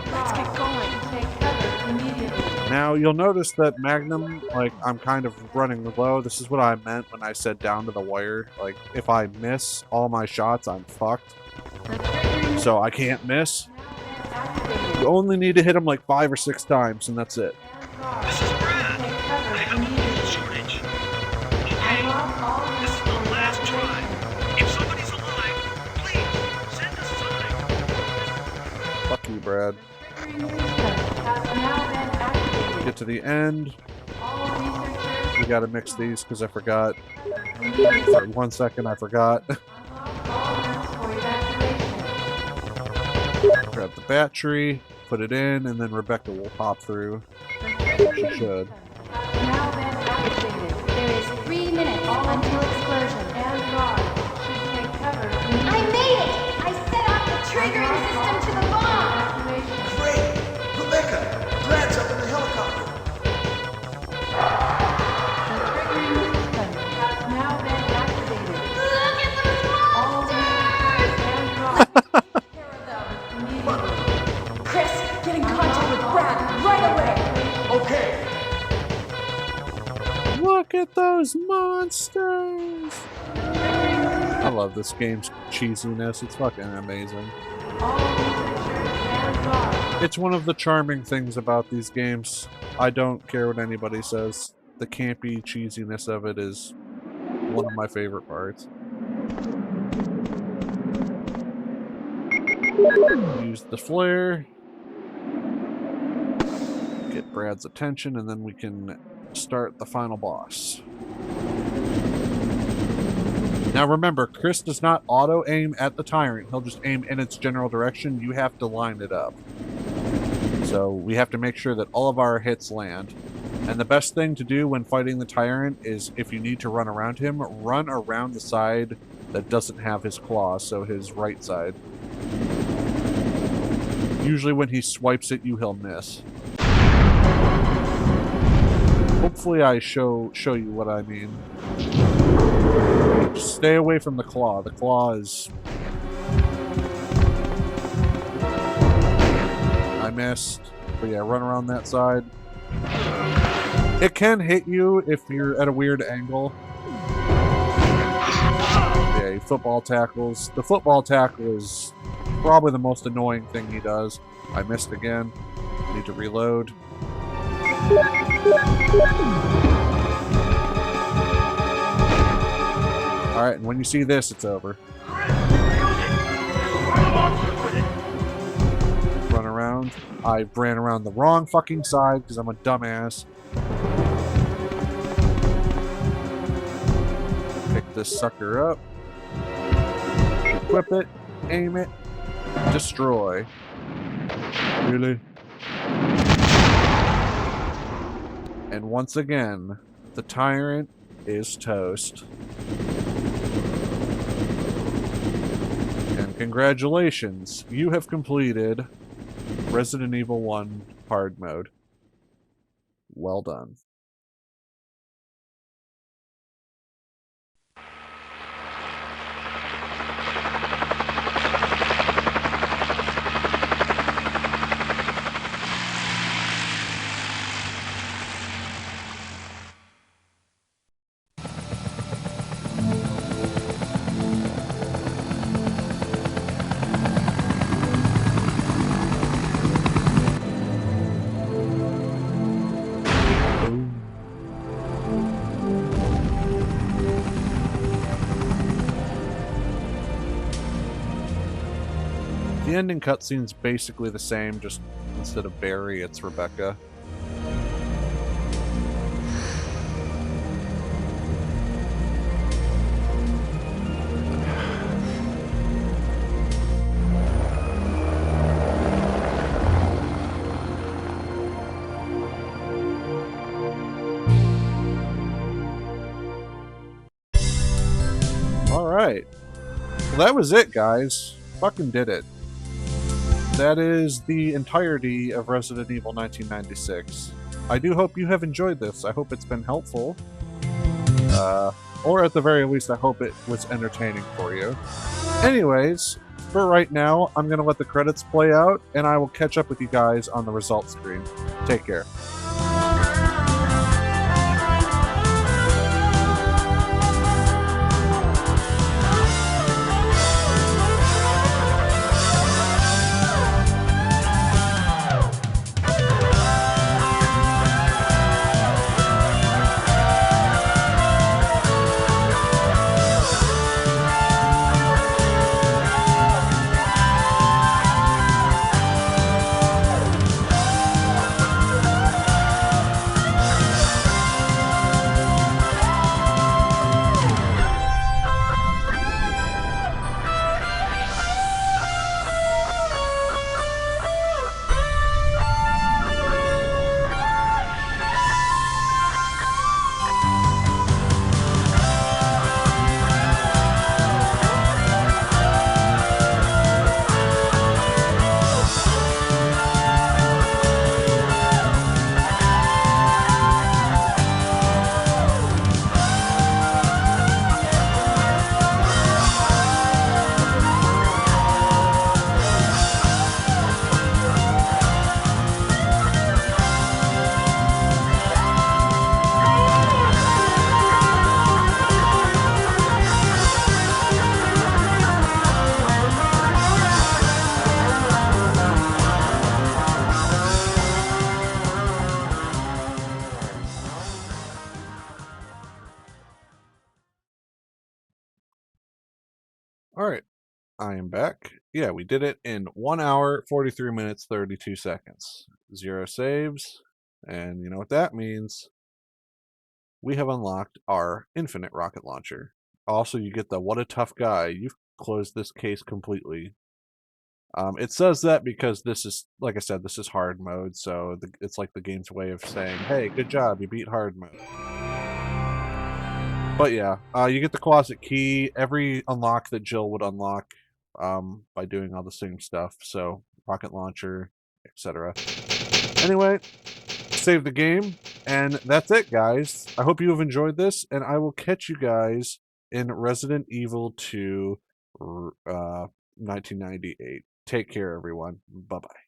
Let's get going. Take cover immediately. Now, you'll notice that Magnum, like, I'm kind of running low. This is what I meant when I said down to the wire. Like, if I miss all my shots, I'm fucked. So I can't miss. You only need to hit him like 5 or 6 times, and that's it. This is Brad. I have a fuel shortage. Okay, this is the last try. If somebody's alive, please send a sign. Fuck you, Brad. Get to the end. We gotta mix these because I forgot. For 1 second, I forgot. Grab the battery, put it in, and then Rebecca will pop through. She should. There is 3 minutes until explosion. I made it! I set off the triggering system to the bomb! Great! Rebecca! Brad's up in the helicopter! Look at those monsters! Chris, get in contact with Brad right away. Okay! Look at those monsters! I love this game's cheesiness. It's fucking amazing. It's one of the charming things about these games. I don't care what anybody says. The campy cheesiness of it is one of my favorite parts. Use the flare. Get Brad's attention, and then we can start the final boss. Now remember, Chris does not auto-aim at the tyrant. He'll just aim in its general direction. You have to line it up. So we have to make sure that all of our hits land. And the best thing to do when fighting the tyrant is, if you need to run around him, run around the side that doesn't have his claws, so his right side. Usually when he swipes at you, he'll miss. Hopefully I show you what I mean. Just stay away from the claw. The claw is... I missed. But yeah, run around that side. It can hit you if you're at a weird angle. Yeah, he football tackles. The football tackle is probably the most annoying thing he does. I missed again. Need to reload. Alright, and when you see this, it's over. Run around. I ran around the wrong fucking side because I'm a dumbass. Pick this sucker up. Equip it. Aim it. Destroy. Really? And once again, the tyrant is toast. And congratulations, you have completed Resident Evil 1 hard mode. Well done. The ending cutscene's basically the same, just instead of Barry, it's Rebecca. Alright. Well, that was it, guys. Fucking did it. That is the entirety of Resident Evil 1996. I do hope you have enjoyed this. I hope it's been helpful. Or at the very least, I hope it was entertaining for you. Anyways, for right now, I'm going to let the credits play out, and I will catch up with you guys on the results screen. Take care. Alright, I am back. Yeah, we did it in 1 hour, 43 minutes, 32 seconds. 0 saves, and you know what that means? We have unlocked our infinite rocket launcher. Also, you get the what a tough guy. You've closed this case completely. It says that because this is, like I said, this is hard mode, so it's like the game's way of saying, hey, good job, you beat hard mode. But yeah, you get the closet key, every unlock that Jill would unlock by doing all the same stuff. So, rocket launcher, etc. Anyway, save the game, and that's it, guys. I hope you have enjoyed this, and I will catch you guys in Resident Evil 2 1998. Take care, everyone. Bye-bye.